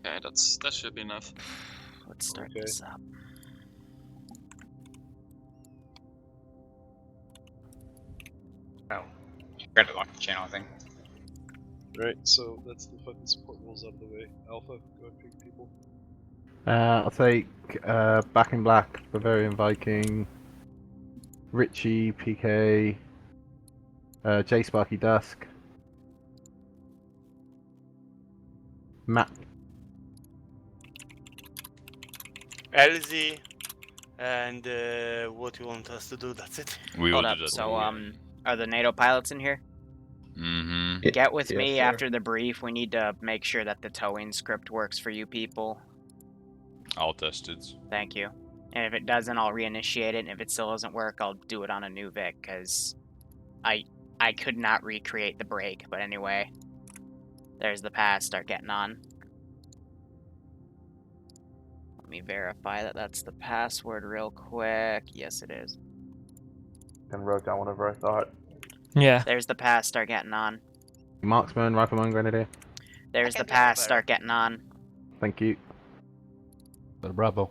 Okay, that should be enough. Let's start this up. Oh, forgot to lock the channel, I think. Right, so that's the fucking support rules out of the way. Alpha, go and pick people. I'll take Back in Black, Bavarian Viking, Richie, PK, J Sparky Dusk, Matt. LZ, and what you want us to do, that's it. We Hold will up. do that. So, are the NATO pilots in here? Mm-hmm. Get with Yes, me sir. after the brief. We need to make sure that the towing script works for you people. I'll test it. Thank you. And if it doesn't, I'll reinitiate it. And if it still doesn't work, I'll do it on a new Vic, because I could not recreate the break. But anyway, there's the pass. Start getting on. Let me verify that that's the password real quick. Yes, it is. And wrote down whatever I thought. Yeah. There's the pass. Start getting on. Marksman, Rifleman, Grenadier. There's the pass. Start getting on. Thank you. Bravo.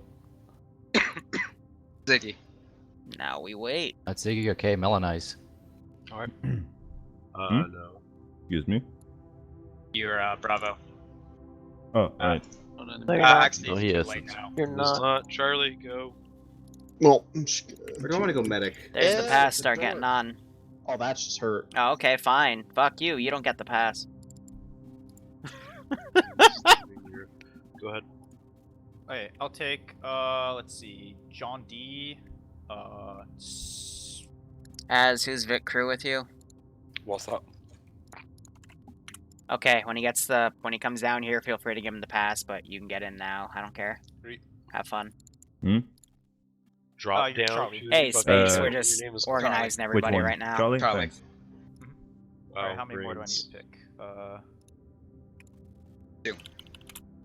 Ziggy. Now we wait. That's Ziggy, okay, Melanize. Alright. No. Excuse me. You're Bravo. Oh, alright. Actually, No, he it's too isn't. late now. You're It's not. not. Charlie, go. Well, I'm just, I don't want to go medic. There's the Yeah, pass. the Start door. getting on. Oh, that's just hurt. Oh, okay, fine. Fuck you. You don't get the pass. Go ahead. Okay, I'll take, let's see, John D. As who's Vic crew with you? What's up? Okay, when he comes down here, feel free to give him the pass, but you can get in now. I don't care. Great. Have fun. Drop you're down. Charlie. to Hey, fucking- Space, we're your just name is organizing Which everybody one? right now. Charlie? Charlie. Thanks. Alright, Oh, how many more do I need brains. to pick?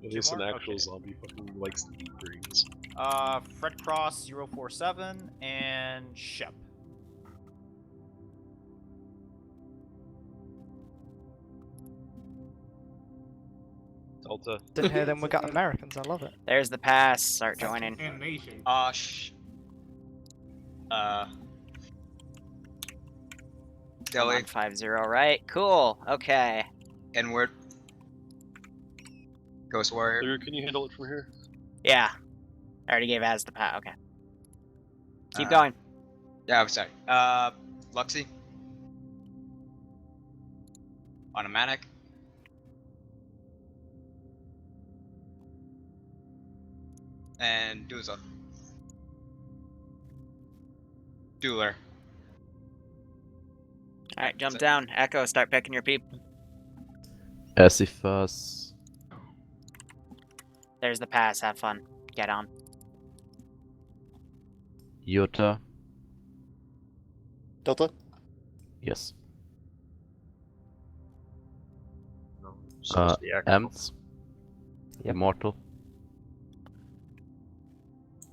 At least an more? actual Okay. zombie fucking likes to eat brains. Fred Cross 047 and Shep. Delta. Didn't hear them. We got Americans. I love it. There's the pass. Start joining. Delhi, 150, right? Cool. Okay. N-word. Ghost Warrior. Liru, can you handle it from here? Yeah. I already gave Az the pass. Okay. Keep Uh, going. Yeah, I'm sorry. Luxie. Automatic. And Duza. Dueler. Alright, jump down. Echo, start picking your people. Esifas. There's the pass. Have fun. Get on. Yota. Delta. Yes. No. So it's the actual. Ems. Immortal.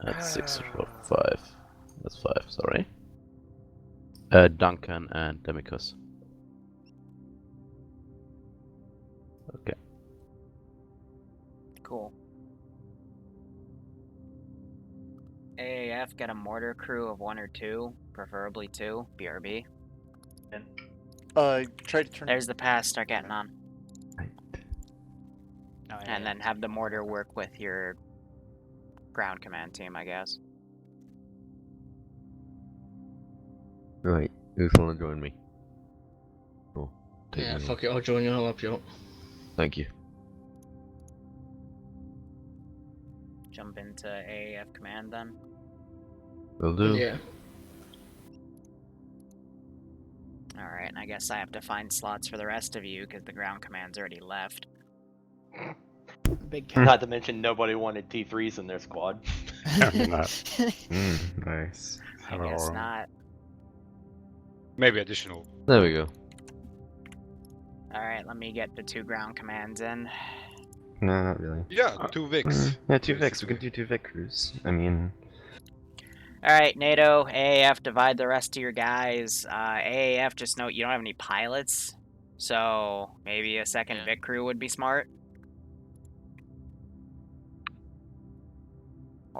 That's 6 or 5. That's 5, sorry. Duncan and Demicus. Okay. Cool. AAF, get a mortar crew of 1 or 2, preferably 2. BRB. Try to turn. There's the pass. Start getting on. Oh, yeah, And then have the mortar work with your ground command team, I guess. Right. Who's wanna join me? Oh, Yeah, fuck it, I'll join you, I'll help you out. Thank you. Jump into AAF command then. Will do. Yeah. Alright, and I guess I have to find slots for the rest of you because the ground command's already left. Big Not to mention nobody wanted T3s in their squad. Nice. I guess not. Maybe additional. There we go. Alright, let me get the 2 ground commands in. No, not really. Yeah, 2 Vics. Yeah, 2 Vics. We can do 2 Vic crews. I mean, Alright, NATO, AAF, divide the rest of your guys. AAF, just note you don't have any pilots, so maybe a second Vic crew would be smart.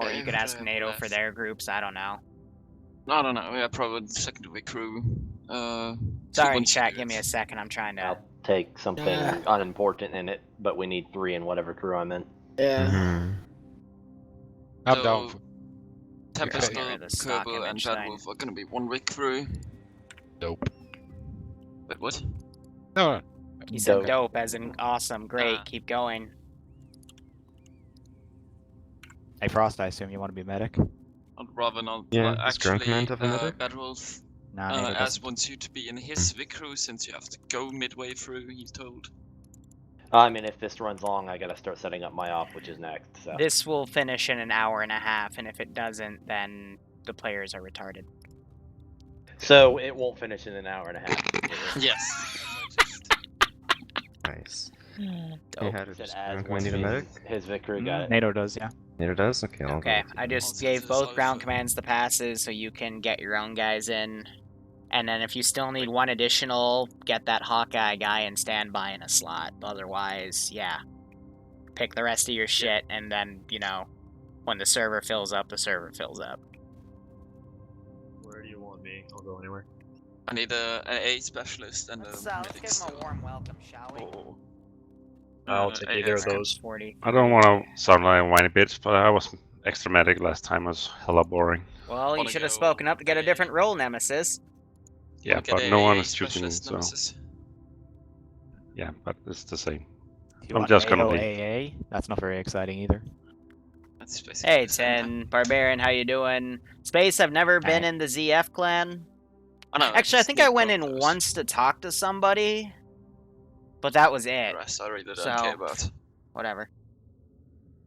Or you could ask NATO for their groups, I don't know. I don't know, yeah, probably the second week crew. Sorry, chat, give me a second, I'm trying to... I'll take something unimportant in it, but we need 3 in whatever crew I'm in. Yeah. I'm down. Get Tempest, rid of the stock Kerbo, and image Bad thing. Wolf are gonna be 1 week crew. Dope. Wait, what? No. You said dope as in awesome, great, keep going. Hey Frost, I assume you want to be medic? I'd rather not. Yeah, Like, does Ground Command have a medic? Bad Wolf Nah, NATO as doesn't. wants you to be in his Vic crew since you have to go midway through, he's told. I mean, if this runs long, I gotta start setting up my op, which is next. So. This will finish in an hour and a half, and if it doesn't, then the players are retarded. So it won't finish in an hour and a half. Yes. Nice. Dope. How does Said Ground as Command need a once medic? his victory got it. NATO does, yeah. NATO does? Okay, I'll Okay, go. I just gave both ground commands the passes so you can get your own guys in. And then if you still need one additional, get that Hawkeye guy and stand by in a slot. Otherwise, yeah. Pick the rest of your shit, and then, you know, when the server fills up, the server fills up. Where do you want me? I'll go anywhere. I need an A specialist and Let's a give him a warm welcome, shall we? I'll take either of those. 40. I don't want to sound like a whiny bitch, but I was extra medic last time. It was hella boring. Well, you Wanna should have go spoken up to get a different role, Nemesis. Yeah, Get but a no one AA is shooting me, specialist so nemesis. yeah, but it's the same. You I'm want just gonna AO leave. AA? That's not very exciting either. That's basically Hey, the same, 10, Barbarian, how you doing? Space, I've never been in the ZF clan. I know, Actually, I just think I need went both in those. once to talk to somebody, but that was it. The rest I really don't So, care about. whatever.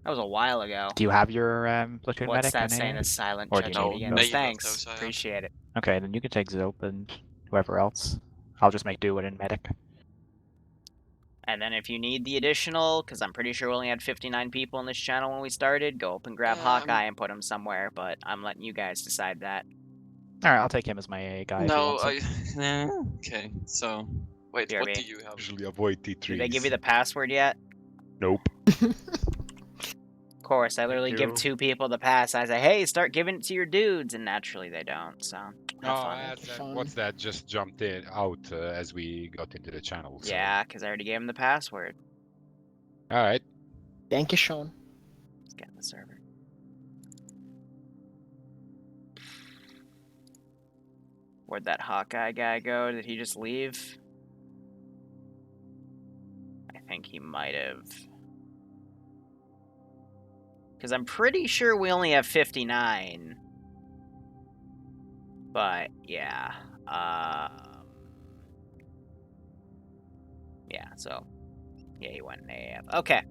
That was a while ago. Do you have your platoon What's medic? that on saying? AA? A silent Or do you judgment need against. both? Neither of Thanks, those I have. appreciate it. Okay, then you can take Zope and whoever else. I'll just make do with in medic. And then if you need the additional, because I'm pretty sure we only had 59 people in this channel when we started, go up and grab Hawkeye and put him somewhere, but I'm letting you guys decide that. Alright, I'll take him as my AA guy No, if he wants it. nah, okay, so... Wait, BRB. what do you have? Usually avoid T3s. Did they give you the password yet? Nope. Of course, I literally give you. 2 people the pass. I say, hey, start giving it to your dudes, and naturally they don't, so... have fun. What's that? Just jumped in out as we got into the channel. So. Yeah, because I already gave him the password. Alright. Thank you, Sean. Let's get in the server. Where'd that Hawkeye guy go? Did he just leave? I think he might have. Because I'm pretty sure we only have 59. But, yeah. Yeah, so. Yeah, he went in AF. Okay.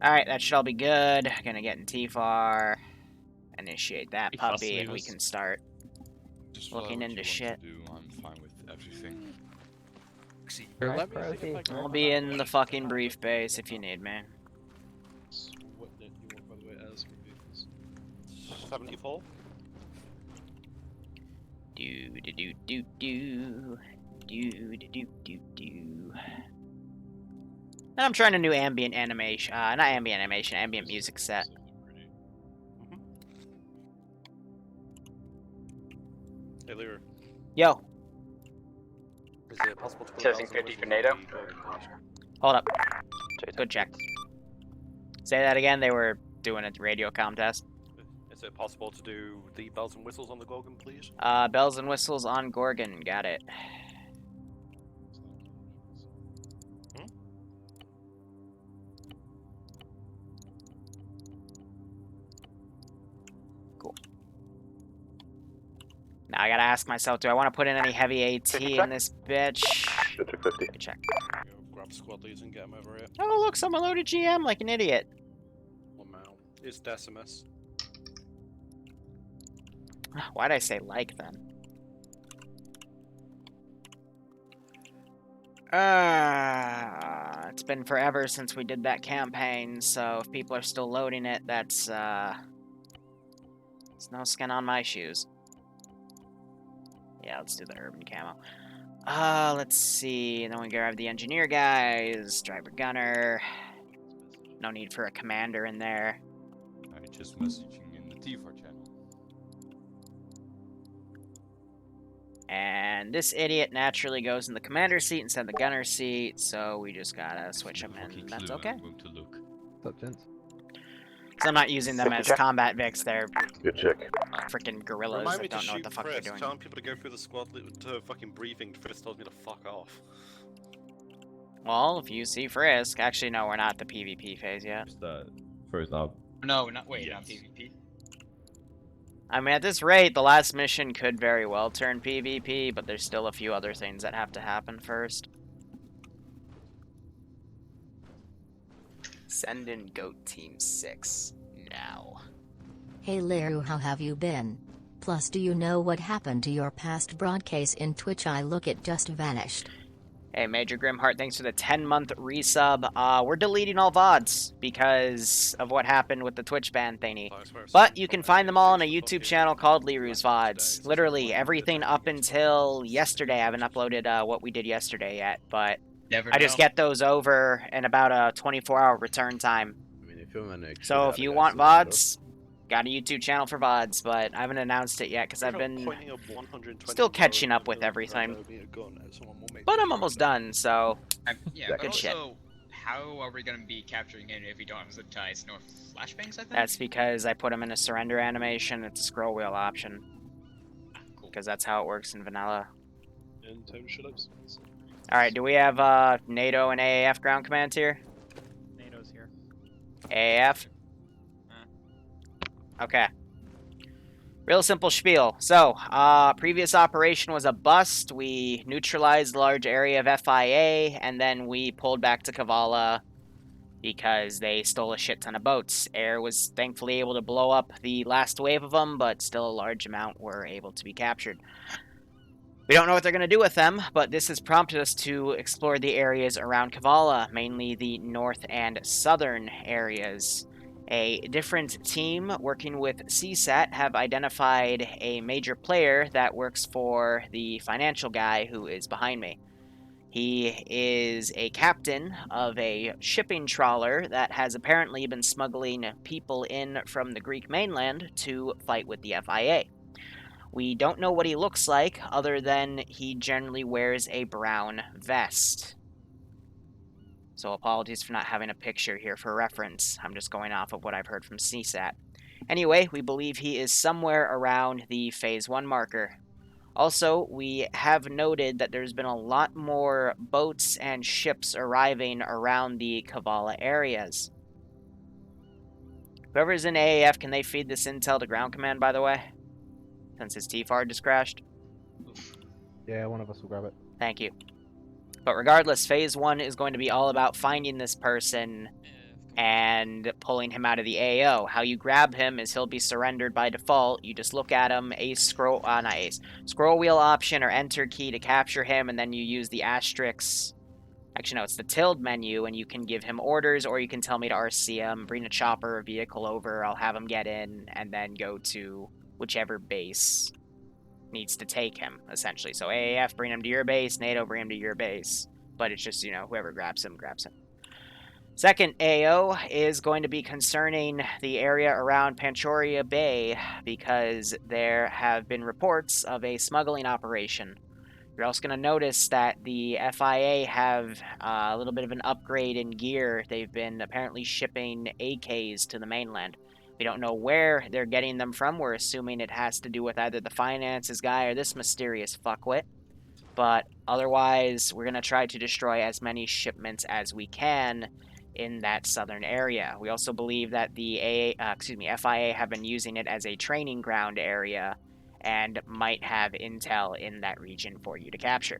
Alright, that should all be good. Gonna get in TFAR. Initiate that puppy, and we can start looking into shit. I'm fine with everything. I'll be in the fucking brief base if you need me. So what net you want, by the way, as for vehicles? 74. And I'm trying a new ambient animation, not ambient animation, ambient music set. Hey, Liru. Yo, Is it possible to put Testing 50 for NATO. hold up. Good check. Say that again, they were doing a radio comm test. Is it possible to do the bells and whistles on the Gorgon, please? Bells and whistles on Gorgon, got it. Cool. Now I gotta ask myself, do I want to put in any heavy AT in this bitch? Good check. Grab squad leads and get them over here. Oh look, someone loaded GM like an idiot. Lamau. It's Decimus. Why'd I say like then? It's been forever since we did that campaign, so if people are still loading it, that's it's no skin on my shoes. Yeah, let's do the urban camo. Let's see, and then we grab the engineer guys, driver gunner. No need for a commander in there. I'm just messaging in T4 channel. And this idiot naturally goes in the commander seat instead of the gunner seat, so we just gotta switch him in. That's okay. To look. What's up, gents? So I'm not using them as combat Vics, they're Good check. freaking gorillas Remind me that to don't know what shoot the fuck they're Frisk. doing. Telling people to go through the squad to fucking briefing. Frisk tells me to fuck off. Well, if you see Frisk, actually no, we're not at the PvP phase yet. First up. No, not wait, not PvP. I mean, at this rate, the last mission could very well turn PvP, but there's still a few other things that have to happen first. Send in Goat Team 6 now. Hey Liru, how have you been? Plus, do you know what happened to your past broadcast in Twitch? I look, it just vanished. Hey, Major Grimheart, thanks for the 10-month resub. We're deleting all VODs because of what happened with the Twitch ban thingy. But you can find them all on a YouTube channel called Liru's VODs. Literally, everything up until yesterday. I haven't uploaded what we did yesterday yet, but I just get those over in about a 24-hour return time. I mean, if you want to So if you want VODs, got a YouTube channel for VODs, but I haven't announced it yet because I've been still catching up with everything. But I'm almost done, so Yeah, good shit. How are we going to be capturing him if we don't have zip ties nor flashbangs, I think? That's because I put him in a surrender animation. It's a scroll wheel option. Because that's how it works in vanilla. And time to shut up. Alright, do we have NATO and AAF ground commands here? NATO's here. AAF? Okay. Real simple spiel. So, previous operation was a bust. We neutralized a large area of FIA, and then we pulled back to Kavala because they stole a shit ton of boats. Air was thankfully able to blow up the last wave of them, but still a large amount were able to be captured. We don't know what they're going to do with them, but this has prompted us to explore the areas around Kavala, mainly the north and southern areas. A different team working with CSAT have identified a major player that works for the financial guy who is behind me. He is a captain of a shipping trawler that has apparently been smuggling people in from the Greek mainland to fight with the FIA. We don't know what he looks like, other than he generally wears a brown vest. So apologies for not having a picture here for reference. I'm just going off of what I've heard from CSAT. Anyway, we believe he is somewhere around the Phase 1 marker. Also, we have noted that there's been a lot more boats and ships arriving around the Kavala areas. Whoever's in AAF, can they feed this intel to ground command, by the way? Since his TFAR just crashed? Yeah, one of us will grab it. Thank you. But regardless, Phase 1 is going to be all about finding this person and pulling him out of the AO. How you grab him is he'll be surrendered by default. You just look at him, scroll wheel option or enter key to capture him, and then you use the asterisk. Actually, no, it's the tilde menu, and you can give him orders, or you can tell me to RC him, bring a chopper or vehicle over, I'll have him get in, and then go to whichever base needs to take him, essentially. So AAF, bring him to your base, NATO, bring him to your base. But it's just, you know, whoever grabs him, grabs him. Second AO is going to be concerning the area around Panchoria Bay, because there have been reports of a smuggling operation. You're also going to notice that the FIA have a little bit of an upgrade in gear. They've been apparently shipping AKs to the mainland. We don't know where they're getting them from. We're assuming it has to do with either the finances guy or this mysterious fuckwit. But otherwise, we're going to try to destroy as many shipments as we can in that southern area. We also believe that the FIA have been using it as a training ground area and might have intel in that region for you to capture.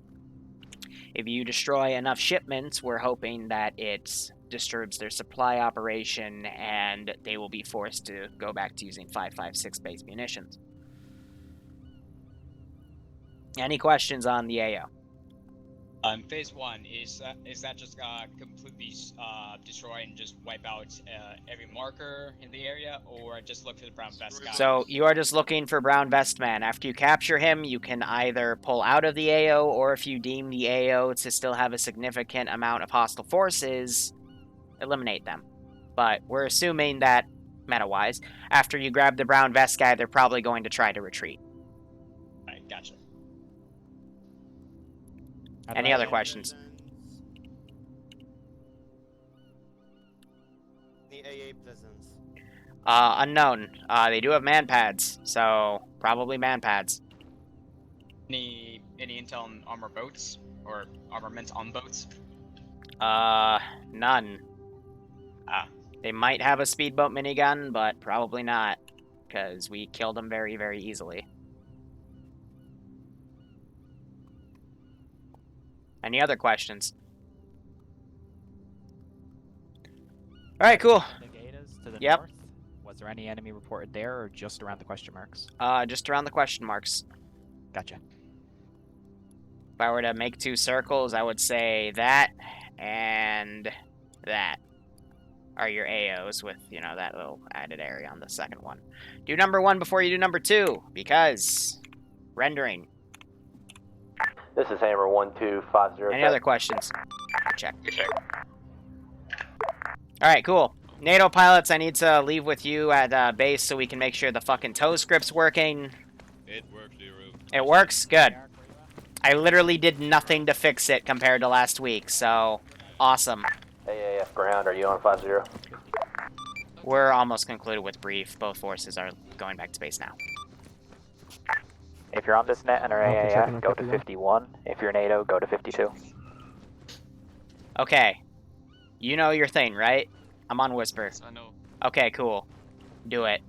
If you destroy enough shipments, we're hoping that it disturbs their supply operation and they will be forced to go back to using 5.56 base munitions. Any questions on the AO? Phase 1, is that just completely destroy and just wipe out every marker in the area, or just look for the brown vest guy? So you are just looking for brown vest man. After you capture him, you can either pull out of the AO, or if you deem the AO to still have a significant amount of hostile forces, eliminate them. But we're assuming that meta-wise. After you grab the brown vest guy, they're probably going to try to retreat. Alright, gotcha. Any other questions? The AA presence. Unknown. They do have man pads, so probably man pads. Any intel on armor boats or armaments on boats? None. Ah. They might have a speedboat minigun, but probably not, because we killed them very, very easily. Any other questions? All right, cool. Negatas to the Yep. north. Was there any enemy reported there, or just around the question marks? Just around the question marks. Gotcha. If I were to make 2 circles, I would say that and that are your AOs with, you know, that little added area on the second one. Do number 1 before you do number 2, because rendering. This is Hammer 1250. Any other questions? Check. Alright, cool. NATO pilots, I need to leave with you at base so we can make sure the fucking tow script's working. It works, Liru. It works? Good. I literally did nothing to fix it compared to last week, so awesome. AAF ground, are you on 50? We're almost concluded with brief. Both forces are going back to base now. If you're on this net and are AAF, go to 51. If you're NATO, go to 52. Okay. You know your thing, right? I'm on Whisper. I know. Okay, cool. Do it.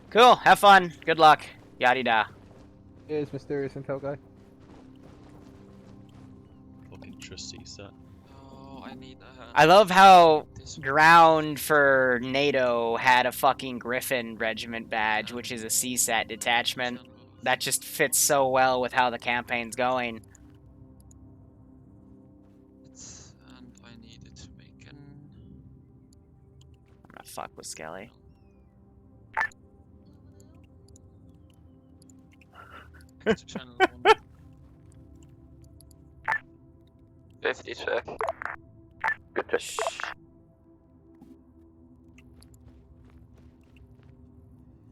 Cool. Have fun. Good luck. Yada-da. Is mysterious intel guy. Fucking trusty set. Oh, I need I love how ground for NATO had a fucking Griffin regiment badge, which is a CSAT detachment. That just fits so well with how the campaign's going. And I needed to make an... I'm gonna fuck with Skelly. channel 1. 50 check. Good pitch.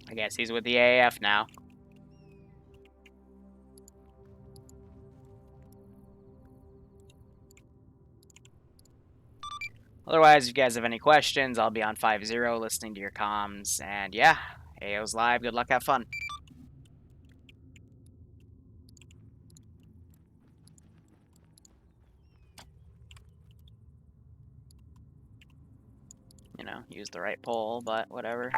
I guess he's with the AAF now. Otherwise, if you guys have any questions, I'll be on 5-0 listening to your comms. And yeah, AO's live. Good luck. Have fun. You know, use the right pole, but whatever.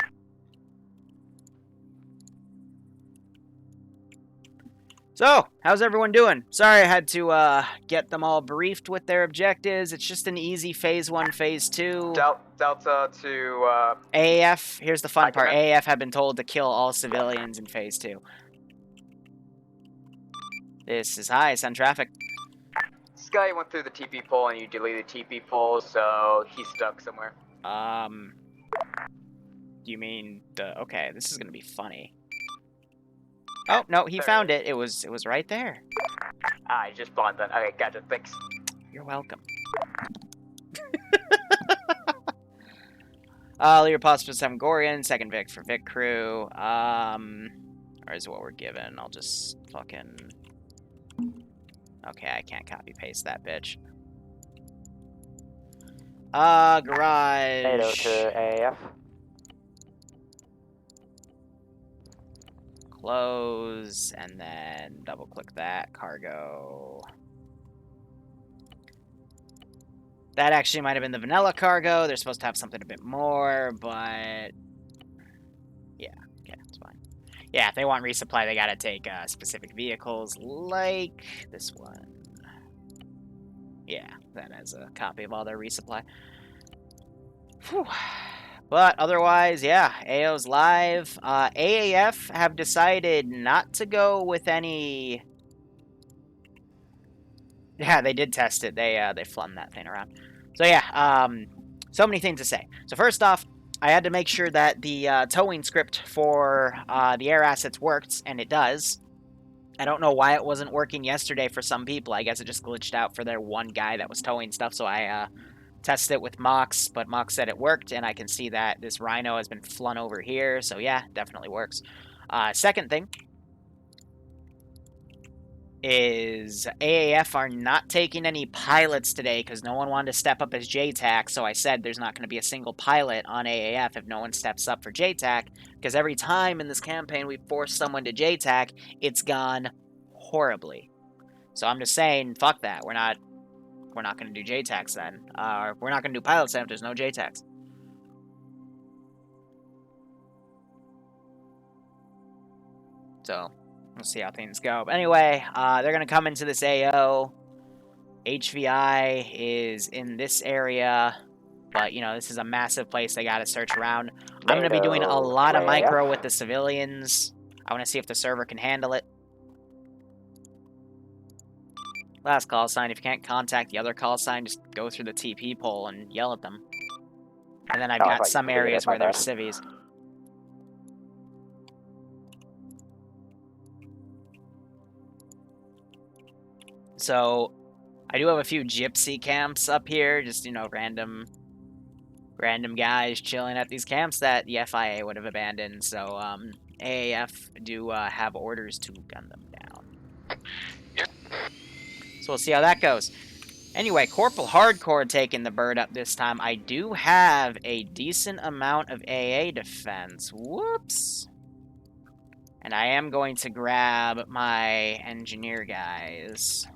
So, how's everyone doing? Sorry I had to get them all briefed with their objectives. It's just an easy phase 1, phase 2. Delta to AAF, here's the fun part. AAF have been told to kill all civilians in phase 2. This is high, send traffic. Sky went through the TP pole and you deleted TP pole, so he's stuck somewhere. Do you mean the... Okay, this is gonna be funny. Oh, no, he found it. It was right there. Ah, I just blind then. Okay, gotcha, thanks. You're welcome. Liru Possible 7 Gorian, second Vic for Vic Crew. Or is what we're given. I'll just fucking... Okay, I can't copy paste that bitch. Garage. NATO to AAF. Close, and then double click that. Cargo. That actually might have been the vanilla cargo. They're supposed to have something a bit more, but... Yeah, okay, it's fine. Yeah, if they want resupply, they gotta take specific vehicles, like this one. Yeah, that has a copy of all their resupply. Whew. But otherwise, yeah, AO's live. AAF have decided not to go with any... Yeah, they did test it. They flung that thing around. So yeah, so many things to say. So first off, I had to make sure that the towing script for the air assets worked, and it does. I don't know why it wasn't working yesterday for some people. I guess it just glitched out for their one guy that was towing stuff, so I tested it with Mox, but Mox said it worked, and I can see that this Rhino has been flung over here, so yeah, definitely works. Second thing is AAF are not taking any pilots today because no one wanted to step up as JTAC, so I said there's not going to be a single pilot on AAF if no one steps up for JTAC, because every time in this campaign we force someone to JTAC, it's gone horribly. So I'm just saying, fuck that. We're not going to do JTACs then. We're not going to do pilots then if there's no JTACs. So we'll see how things go. But anyway, they're going to come into this AO. HVI is in this area. But, you know, this is a massive place they got to search around. I'm going to be doing a lot of micro with the civilians. I want to see if the server can handle it. Last call sign. If you can't contact the other call sign, just go through the TP pole and yell at them. And then I've got some areas where there's civvies. So, I do have a few gypsy camps up here, just, you know, random guys chilling at these camps that the FIA would have abandoned. So, AAF do have orders to gun them down. So we'll see how that goes. Anyway, Corporal Hardcore taking the bird up this time. I do have a decent amount of AA defense. Whoops. And I am going to grab my engineer guys,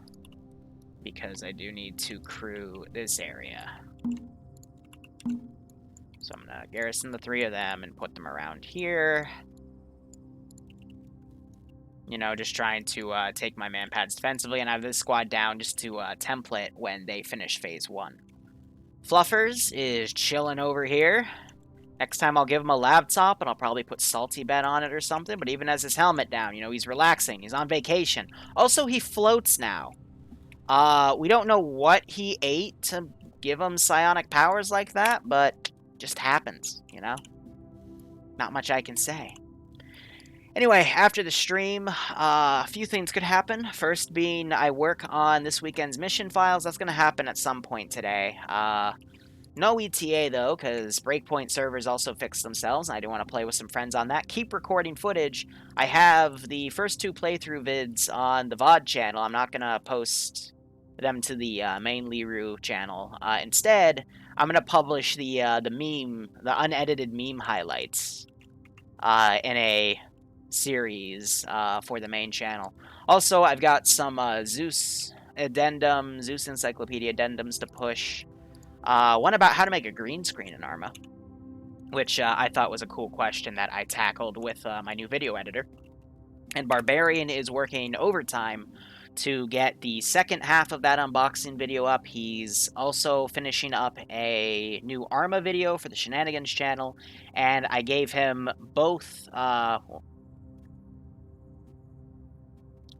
because I do need to crew this area. So I'm going to garrison the 3 of them and put them around here. You know, just trying to take my man pads defensively, and I have this squad down just to template when they finish phase 1. Fluffers is chilling over here. Next time I'll give him a laptop, and I'll probably put Salty Bet on it or something, but even has his helmet down, you know, he's relaxing, he's on vacation. Also, he floats now. We don't know what he ate to give him psionic powers like that, but just happens, you know? Not much I can say. Anyway, after the stream, a few things could happen. First being I work on this weekend's mission files. That's going to happen at some point today. No ETA, though, because Breakpoint servers also fixed themselves, and I do want to play with some friends on that. Keep recording footage. I have the first 2 playthrough vids on the VOD channel. I'm not going to post them to the main Liru channel. Instead, I'm going to publish the unedited meme highlights in a series for the main channel. Also, I've got some Zeus Encyclopedia addendums to push. One about how to make a green screen in Arma, which I thought was a cool question that I tackled with my new video editor. And Barbarian is working overtime to get the second half of that unboxing video up. He's also finishing up a new Arma video for the Shenanigans channel, and I gave him both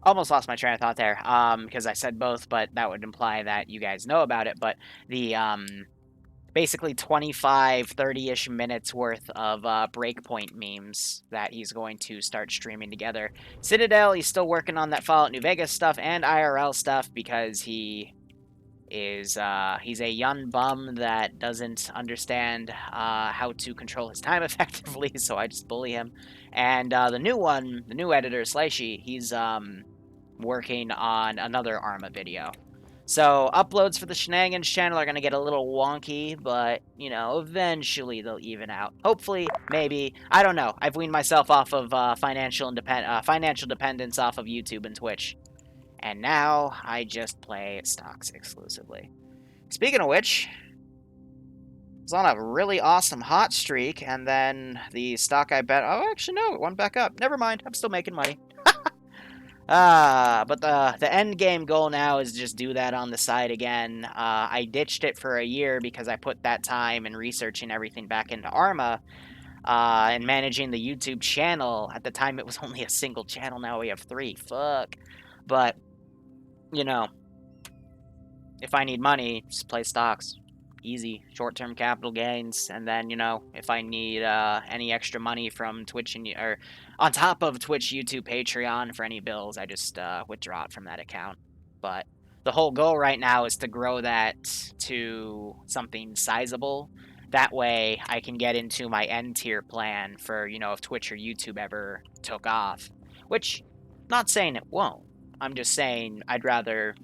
almost lost my train of thought there, because I said both, but that would imply that you guys know about it. But the basically 25, 30-ish minutes worth of Breakpoint memes that he's going to start streaming together. Citadel, he's still working on that Fallout New Vegas stuff and IRL stuff, because he is he's a young bum that doesn't understand how to control his time effectively, so I just bully him. And the new editor, Slashy, he's working on another Arma video. So uploads for the Shenanigans channel are going to get a little wonky, but, you know, eventually they'll even out. Hopefully, maybe. I don't know. I've weaned myself off of financial dependence off of YouTube and Twitch. And now I just play stocks exclusively. Speaking of which, I was on a really awesome hot streak, and then the stock I bet... Oh, actually, no, it went back up. Never mind. I'm still making money. But the end game goal now is just do that on the side again. I ditched it for a year because I put that time and researching everything back into Arma, and managing the YouTube channel. At the time, it was only a single channel. Now we have 3. Fuck. But, you know, if I need money, just play stocks. Easy, short-term capital gains, and then, you know, if I need any extra money from Twitch or on top of Twitch, YouTube, Patreon for any bills, I just withdraw it from that account. But the whole goal right now is to grow that to something sizable. That way I can get into my end tier plan for, you know, if Twitch or YouTube ever took off. Which, not saying it won't. I'm just saying I'd rather...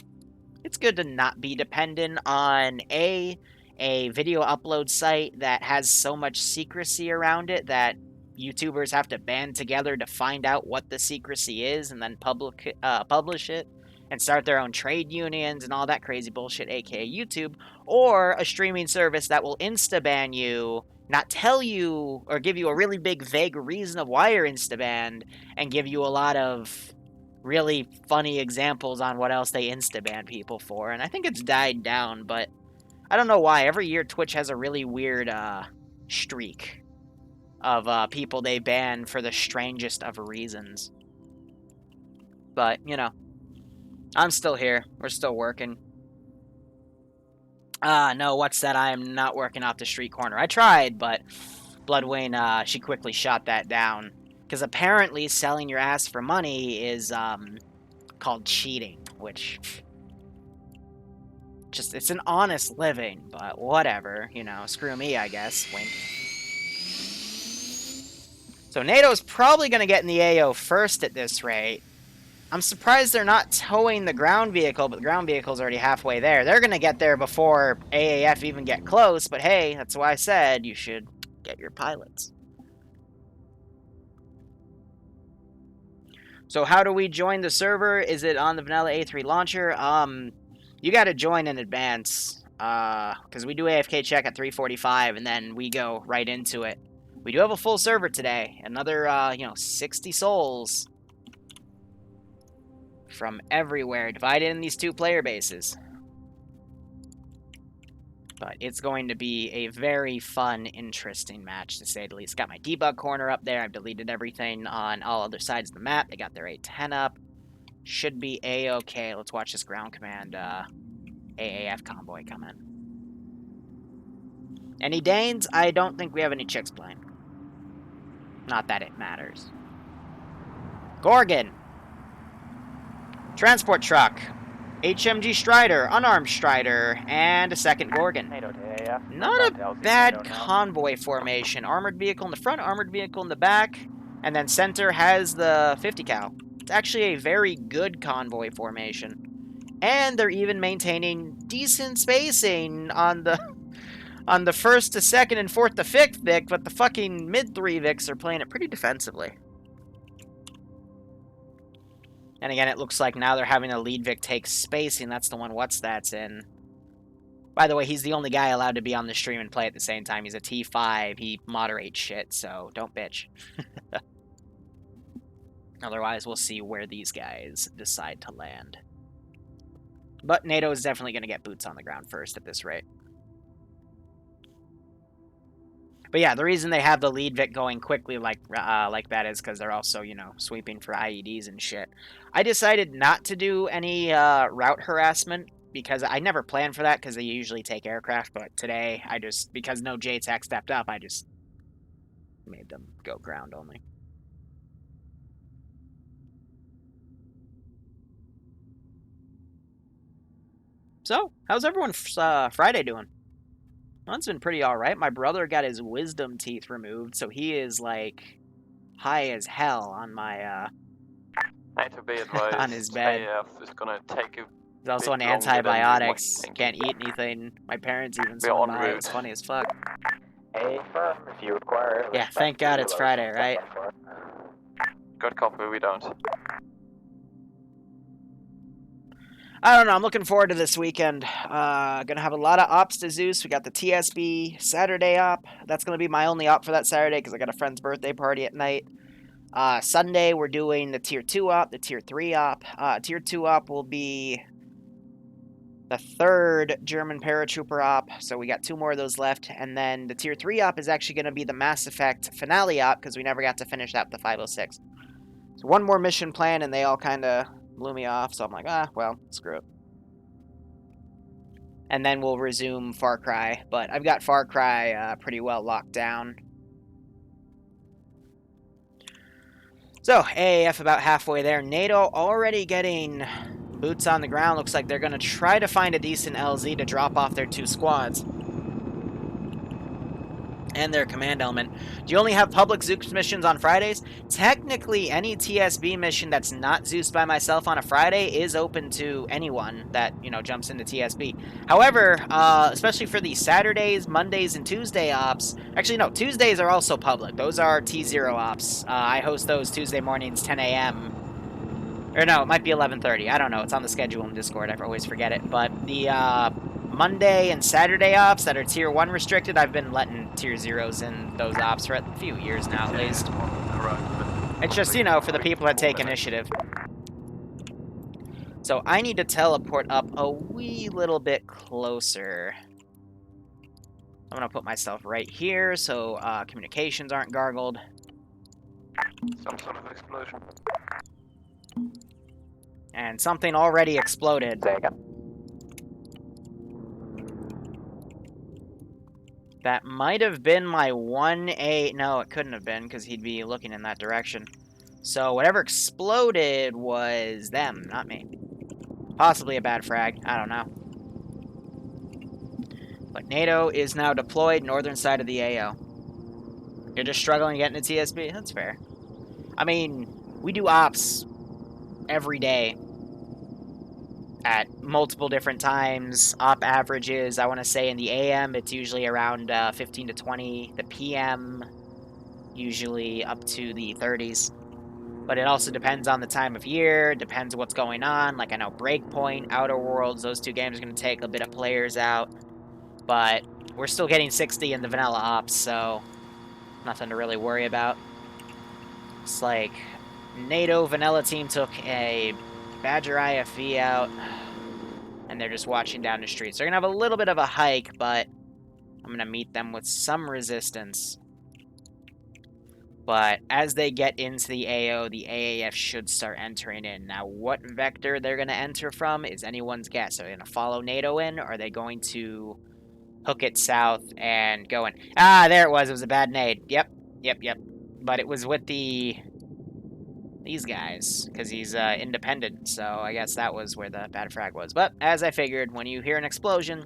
It's good to not be dependent on a video upload site that has so much secrecy around it that YouTubers have to band together to find out what the secrecy is and then publish it and start their own trade unions and all that crazy bullshit, aka YouTube, or a streaming service that will insta-ban you, not tell you or give you a really big vague reason of why you're insta-banned, and give you a lot of really funny examples on what else they insta-ban people for. And I think it's died down, but I don't know why. Every year Twitch has a really weird streak of people they ban for the strangest of reasons. But, you know, I'm still here. We're still working. No, what's that? I am not working off the street corner. I tried, but Bloodwayne, she quickly shot that down. Because apparently selling your ass for money is called cheating, which... just, it's an honest living, but whatever. You know, screw me, I guess. Wink. So NATO's probably going to get in the AO first at this rate. I'm surprised they're not towing the ground vehicle, but the ground vehicle's already halfway there. They're going to get there before AAF even get close, but hey, that's why I said you should get your pilots. So how do we join the server? Is it on the vanilla A3 launcher? You got to join in advance, because we do AFK check at 3:45, and then we go right into it. We do have a full server today. Another, 60 souls from everywhere, divided in these 2 player bases. But it's going to be a very fun, interesting match, to say the least. Got my debug corner up there. I've deleted everything on all other sides of the map. They got their A10 up. Should be A-okay. Let's watch this ground command AAF convoy come in. Any Danes? I don't think we have any chicks playing. Not that it matters. Gorgon. Transport truck. HMG Strider, unarmed Strider, and a second Gorgon. Not a bad convoy formation. Armored vehicle in the front, armored vehicle in the back, and then center has the 50 cal. It's actually a very good convoy formation. And they're even maintaining decent spacing on the first to second and fourth to fifth Vic, but the fucking mid 3 Vics are playing it pretty defensively. And again, it looks like now they're having a lead Vic take spacing. That's the one What's That's in. By the way, he's the only guy allowed to be on the stream and play at the same time. He's a T5. He moderates shit, so don't bitch. Otherwise, we'll see where these guys decide to land. But NATO is definitely going to get boots on the ground first at this rate. But yeah, the reason they have the lead Vic going quickly like that is because they're also, sweeping for IEDs and shit. I decided not to do any route harassment because I never planned for that because they usually take aircraft. But today, because no JTAC stepped up, I just made them go ground only. So, how's everyone's Friday doing? Mine's been pretty alright. My brother got his wisdom teeth removed, so he is, high as hell on my, to be advised, on his bed. AF is gonna take a He's also on bit longer than you antibiotics, might think. can't eat anything. My parents even We're saw en him. It route. was funny as fuck. If you require. Yeah, thank God it's Friday, right? Good copy, we don't. I don't know, I'm looking forward to this weekend. Gonna have a lot of ops to Zeus. We got the TSB Saturday op. That's gonna be my only op for that Saturday because I got a friend's birthday party at night. Sunday, we're doing the Tier 2 op, the Tier 3 op. Tier 2 op will be the 3rd German paratrooper op, so we got 2 more of those left. And then the Tier 3 op is actually going to be the Mass Effect finale op, because we never got to finish that with the 506. So 1 more mission plan, and they all kind of blew me off, so I'm like, well, screw it. And then we'll resume Far Cry, but I've got Far Cry pretty well locked down. So, AAF about halfway there. NATO already getting Boots on the ground. Looks like they're going to try to find a decent LZ to drop off their 2 squads. And their command element. Do you only have public Zeus missions on Fridays? Technically, any TSB mission that's not Zeus by myself on a Friday is open to anyone that, you know, jumps into TSB. However, especially for the Saturdays, Mondays, and Tuesday ops, actually, no, Tuesdays are also public. Those are T0 ops. I host those Tuesday mornings, 10 a.m. Or no, it might be 11:30. I don't know. It's on the schedule in Discord. I always forget it. But the Monday and Saturday ops that are Tier 1 restricted, I've been letting Tier 0s in those ops for a few years now, at least. It's just, you know, for the people that take initiative. So I need to teleport up a wee little bit closer. I'm going to put myself right here so communications aren't gargled. Some sort of explosion. And something already exploded. That might have been my 1A... No, it couldn't have been, because he'd be looking in that direction. So whatever exploded was them, not me. Possibly a bad frag. I don't know. But NATO is now deployed northern side of the AO. You're just struggling to get into TSB? That's fair. I mean, we do ops every day. At multiple different times. Op averages, I want to say in the AM, it's usually around 15 to 20. The PM, usually up to the 30s. But it also depends on the time of year, depends what's going on. Like I know Breakpoint, Outer Worlds, those 2 games are going to take a bit of players out. But we're still getting 60 in the vanilla ops, so nothing to really worry about. It's like NATO vanilla team took a Badger IFV out, and they're just watching down the streets. They're going to have a little bit of a hike, but I'm going to meet them with some resistance. But as they get into the AO, the AAF should start entering in. Now, what vector they're going to enter from is anyone's guess. Are they going to follow NATO in, or are they going to hook it south and go in? Ah, there it was. It was a bad nade. Yep. But it was with these guys, because he's independent, so I guess that was where the bad frag was. But, as I figured, when you hear an explosion,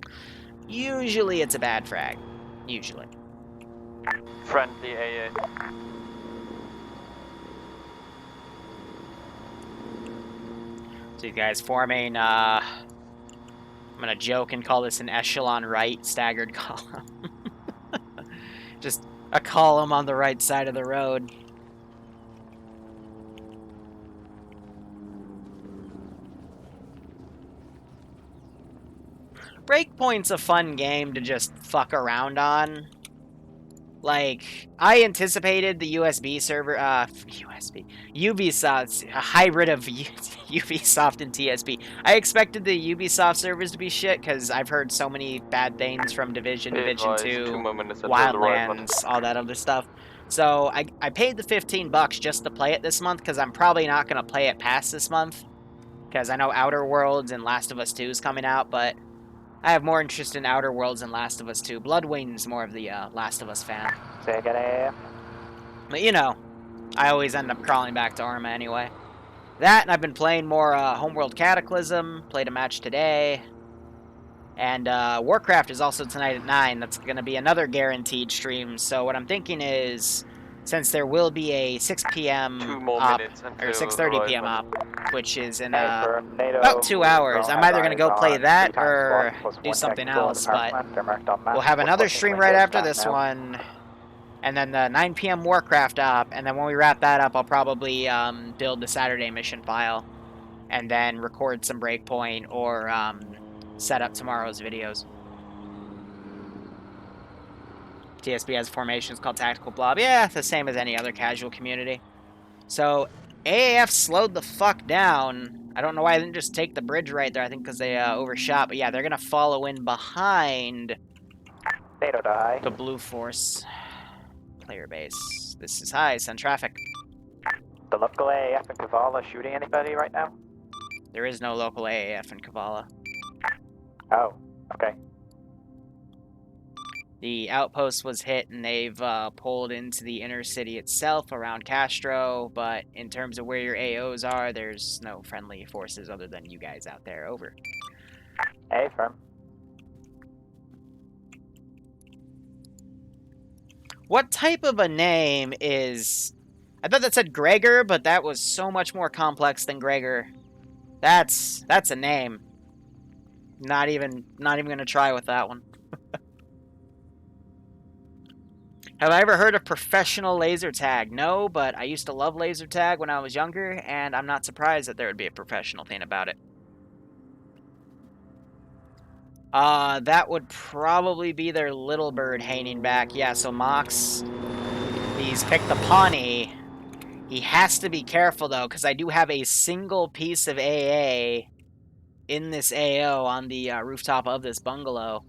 usually it's a bad frag. Usually. Friendly AA. So you guys forming, I'm gonna joke and call this an echelon right staggered column. Just a column on the right side of the road. Breakpoint's a fun game to just fuck around on. Like, I anticipated the USB server, Ubisoft's a hybrid of Ubisoft and TSP. I expected the Ubisoft servers to be shit, because I've heard so many bad things from Division, Division 2, Wildlands, all that other stuff. So, I paid the $15 just to play it this month, because I'm probably not going to play it past this month. Because I know Outer Worlds and Last of Us 2 is coming out, but I have more interest in Outer Worlds than Last of Us 2. Bloodwing's more of the Last of Us fan. But you know, I always end up crawling back to Arma anyway. That, and I've been playing more Homeworld Cataclysm, played a match today. And Warcraft is also tonight at 9. That's going to be another guaranteed stream. So what I'm thinking is, since there will be a 6 p.m. op, or 6:30 p.m. op, which is in about 2 hours, I'm either going to go play that or do something else, but we'll have another stream right after this one, and then the 9 p.m. Warcraft op, and then when we wrap that up, I'll probably build the Saturday mission file, and then record some Breakpoint or set up tomorrow's videos. TSB has formations called Tactical Blob. Yeah, the same as any other casual community. So, AAF slowed the fuck down. I don't know why they didn't just take the bridge right there. I think because they overshot. But yeah, they're going to follow in behind the Blue Force player base. This is high. Send traffic. The local AAF in Kavala shooting anybody right now? There is no local AAF in Kavala. Oh, okay. The outpost was hit, and they've pulled into the inner city itself around Castro, but in terms of where your AOs are, there's no friendly forces other than you guys out there. Over. Hey, firm. What type of a name is... I thought that said Gregor, but that was so much more complex than Gregor. That's a name. Not even gonna try with that one. Have I ever heard of professional laser tag? No, but I used to love laser tag when I was younger, and I'm not surprised that there would be a professional thing about it. That would probably be their little bird hanging back. Yeah, so Mox, he's picked the Pawnee. He has to be careful, though, because I do have a single piece of AA in this AO on the rooftop of this bungalow.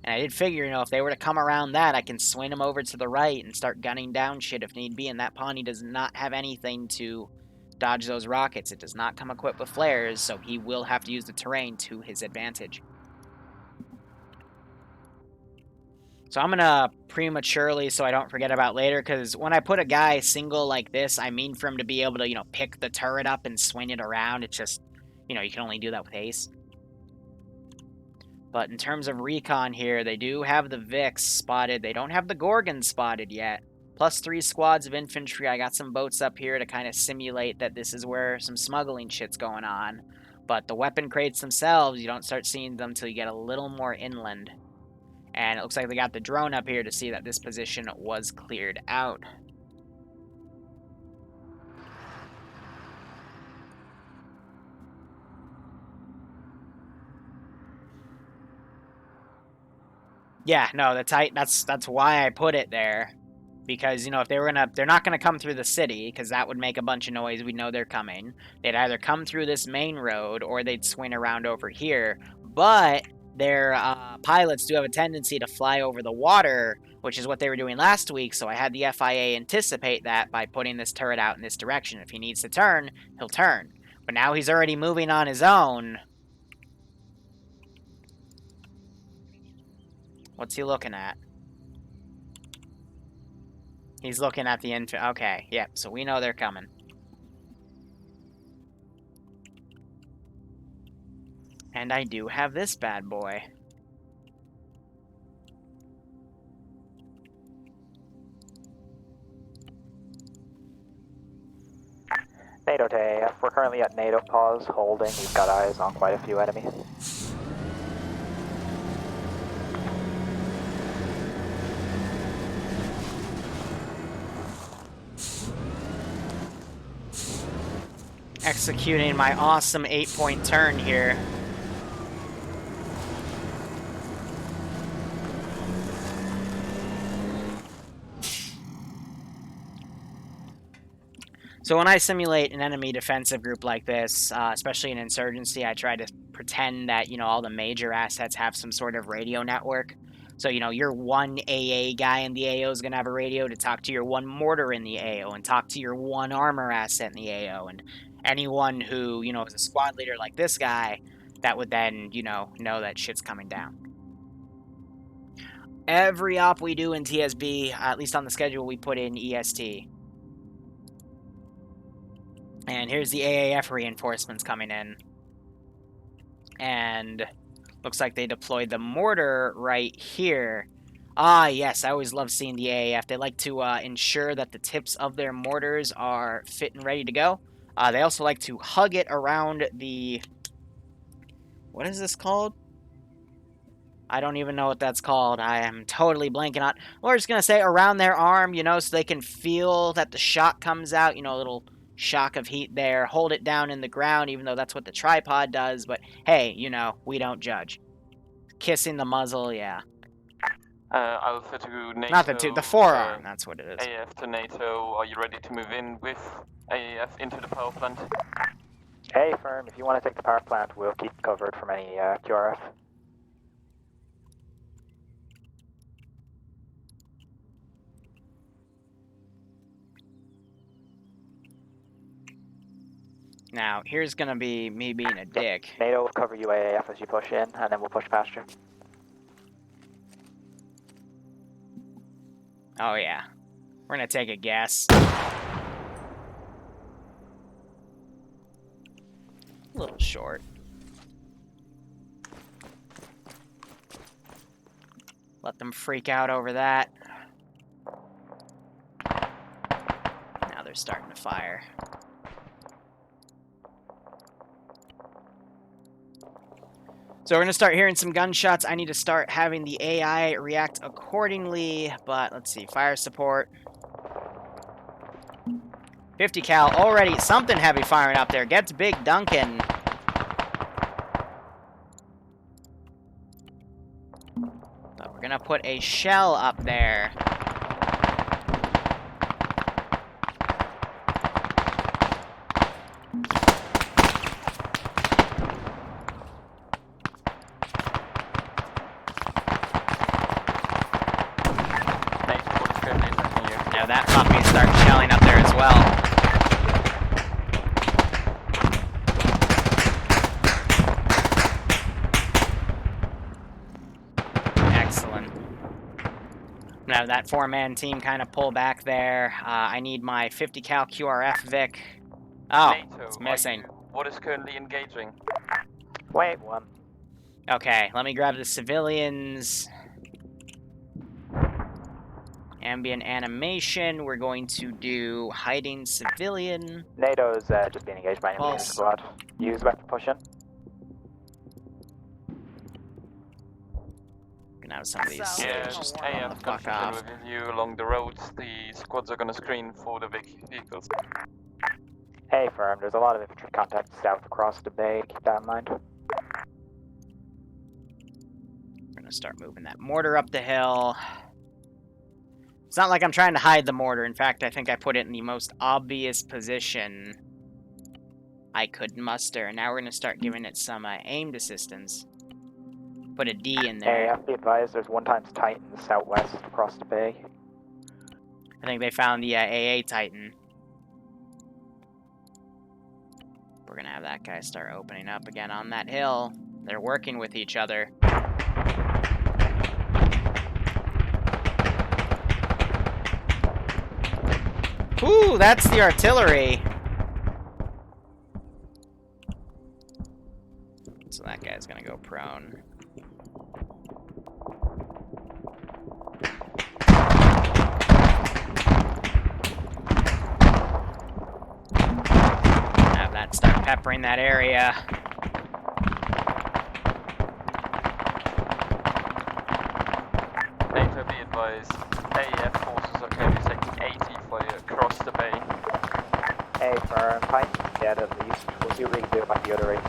And I did figure, if they were to come around that, I can swing them over to the right and start gunning down shit if need be. And that Pawnee does not have anything to dodge those rockets. It does not come equipped with flares, so he will have to use the terrain to his advantage. So I'm going to prematurely, so I don't forget about later, because when I put a guy single like this, I mean for him to be able to, pick the turret up and swing it around. It's just, you can only do that with Ace. But in terms of recon here, they do have the Vix spotted. They don't have the Gorgon spotted yet. Plus 3 squads of infantry. I got some boats up here to kind of simulate that this is where some smuggling shit's going on. But the weapon crates themselves, you don't start seeing them until you get a little more inland. And it looks like they got the drone up here to see that this position was cleared out. Yeah, no, that's why I put it there. Because, if they were they're not gonna come through the city, because that would make a bunch of noise. We know they're coming. They'd either come through this main road, or they'd swing around over here. But their pilots do have a tendency to fly over the water, which is what they were doing last week, so I had the FIA anticipate that by putting this turret out in this direction. If he needs to turn, he'll turn. But now he's already moving on his own. What's he looking at? He's looking at the okay, yep, so we know they're coming. And I do have this bad boy. NATO to AF. We're currently at NATO pause, holding. We've got eyes on quite a few enemies. Executing my awesome 8-point turn here. So when I simulate an enemy defensive group like this, especially in Insurgency, I try to pretend that, all the major assets have some sort of radio network. So, your one AA guy in the AO is going to have a radio to talk to your one mortar in the AO and talk to your one armor asset in the AO. And anyone who, is a squad leader like this guy, that would then, know that shit's coming down. Every op we do in TSB, at least on the schedule, we put in EST. And here's the AAF reinforcements coming in. And looks like they deployed the mortar right here. Ah, yes, I always love seeing the AAF. They like to ensure that the tips of their mortars are fit and ready to go. They also like to hug it around the... What is this called? I don't even know what that's called. I am totally blanking on... We're just going to say around their arm, so they can feel that the shock comes out. A little shock of heat there. Hold it down in the ground, even though that's what the tripod does. But, hey, we don't judge. Kissing the muzzle, yeah. Alpha to NATO. Not the forearm, that's what it is. AF to NATO, are you ready to move in with AF into the power plant? Hey, firm, if you want to take the power plant, we'll keep covered from any QRF. Now, here's gonna be me being a dick. NATO will cover you AAF as you push in, and then we'll push past you. Oh yeah. We're gonna take a guess. A little short. Let them freak out over that. Now they're starting to fire. So we're going to start hearing some gunshots. I need to start having the AI react accordingly, but let's see. Fire support. 50 cal already. Something heavy firing up there. Gets Big Duncan. But we're going to put a shell up there. Now that puppy starts shelling up there as well. Excellent. Now that 4-man team kind of pull back there. I need my 50 cal QRF Vic. Oh, NATO, it's missing. What is currently engaging? Wait, one. Okay, let me grab the civilians. Ambient animation. We're going to do hiding civilian. NATO's just being engaged by enemy squad. Use weapon push in. Gonna have some of these Yeah, just I run have the fuck confusion off. with you along the roads. The squads are gonna screen for the vehicles. Hey, firm. There's a lot of infantry contact south across the bay. Keep that in mind. We're gonna start moving that mortar up the hill. It's not like I'm trying to hide the mortar. In fact, I think I put it in the most obvious position I could muster. And now we're gonna start giving it some aimed assistance. Put a D in there. Hey, have to be advised, there's 1x Titans southwest across the bay. I think they found the AA Titan. We're gonna have that guy start opening up again on that hill. They're working with each other. Ooh, that's the artillery. So that guy's gonna go prone. Have that start peppering that area. NATO, be advised. AEF forces are currently taking 80 fire across the bay. Hey, firm. Titans dead at least. We'll see what we can do about the other 18.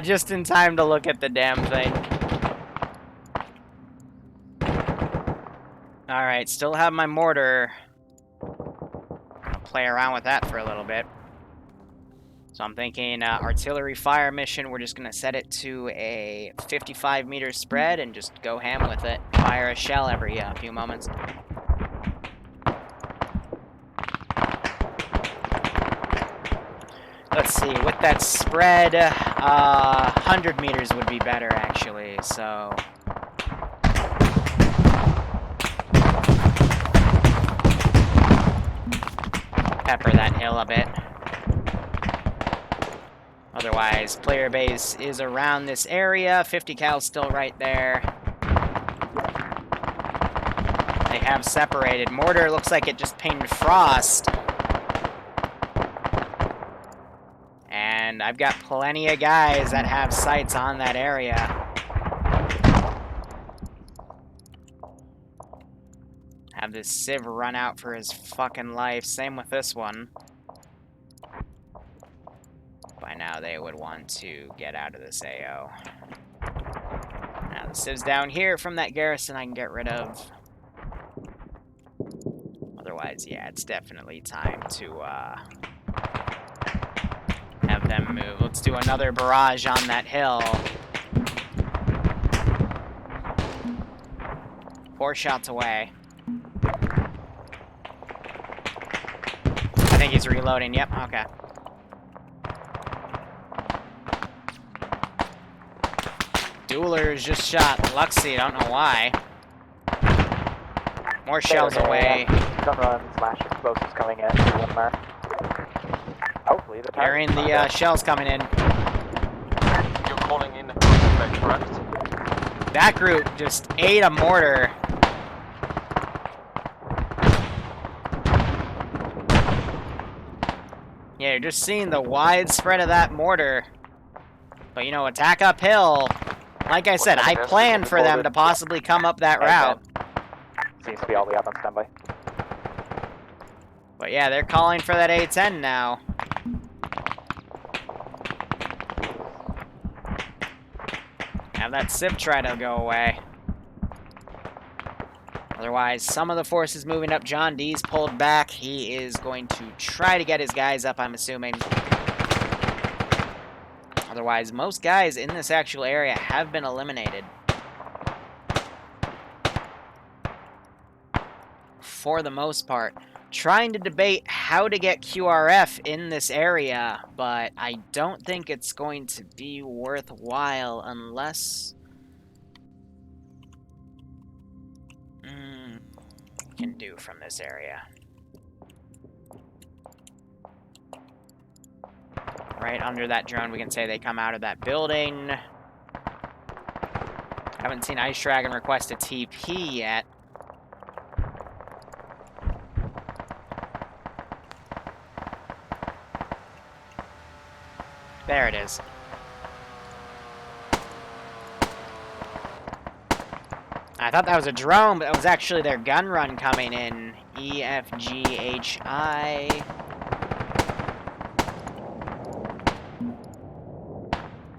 Just in time to look at the damn thing. Alright, still have my mortar. I'll play around with that for a little bit. So I'm thinking artillery fire mission, we're just going to set it to a 55-meter spread and just go ham with it. Fire a shell every few moments. Let's see, with that spread, 100 meters would be better actually, so... Pepper that hill a bit. Otherwise, player base is around this area. 50 cal's still right there. They have separated. Mortar looks like it just pinged frost. And I've got plenty of guys that have sights on that area. Have this Civ run out for his fucking life. Same with this one. By now they would want to get out of this AO. Now the Civ's down here from that garrison I can get rid of. Otherwise, yeah, it's definitely time to have them move. Let's do another barrage on that hill. 4 shots away. I think he's reloading. Yep, okay. Duelers just shot Luxie, I don't know why. More shells away. Gun run / explosives coming in. Hopefully the Hearing the shells coming in. You're calling in back, correct? That group just ate a mortar. Yeah, you're just seeing the wide spread of that mortar. But you know, attack uphill. Like I said, I planned for them to possibly come up that route. Seems to be all the way up on standby. But yeah, they're calling for that A10 now. Have that SIP try to go away. Otherwise, some of the forces moving up. John D's pulled back. He is going to try to get his guys up, I'm assuming. Otherwise, most guys in this actual area have been eliminated. For the most part. Trying to debate how to get QRF in this area, but I don't think it's going to be worthwhile unless... can do from this area. Right under that drone, we can say they come out of that building. Haven't seen Ice Dragon request a TP yet. There it is. I thought that was a drone, but that was actually their gun run coming in. EFGHI.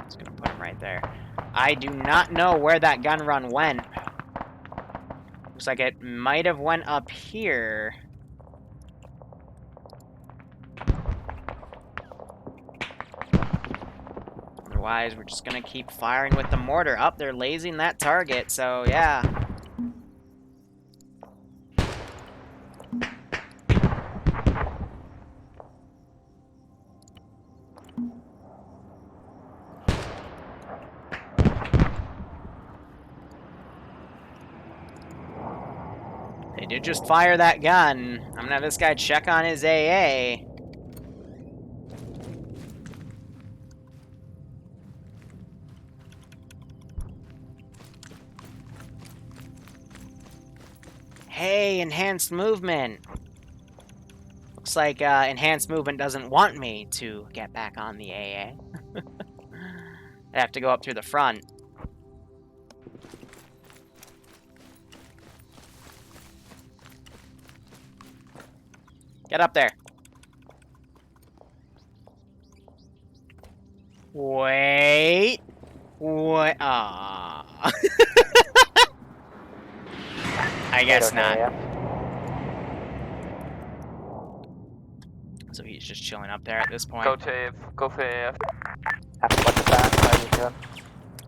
Just gonna put him right there. I do not know where that gun run went. Looks like it might have went up here. Otherwise, we're just gonna keep firing with the mortar. Up, they're lasing that target, so yeah. They did just fire that gun. I'm gonna have this guy check on his AA. Hey, enhanced movement. Looks like enhanced movement doesn't want me to get back on the AA. I have to go up through the front. Get up there. Wait. What? Ah. I guess not. So he's just chilling up there at this point. Go to AF. Go for AF.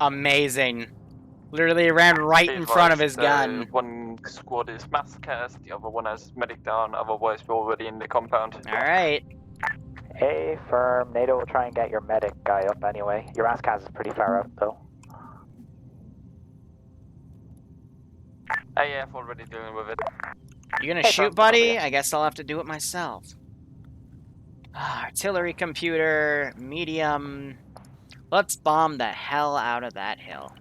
Amazing. Literally ran right in front of his gun. One squad is mass cast, the other one has medic down, otherwise we're already in the compound. Alright. Hey, firm. NATO will try and get your medic guy up anyway. Your mass cast is pretty far out, though. AF already dealing with it. You gonna shoot, buddy? I guess I'll have to do it myself. Artillery computer, medium. Let's bomb the hell out of that hill.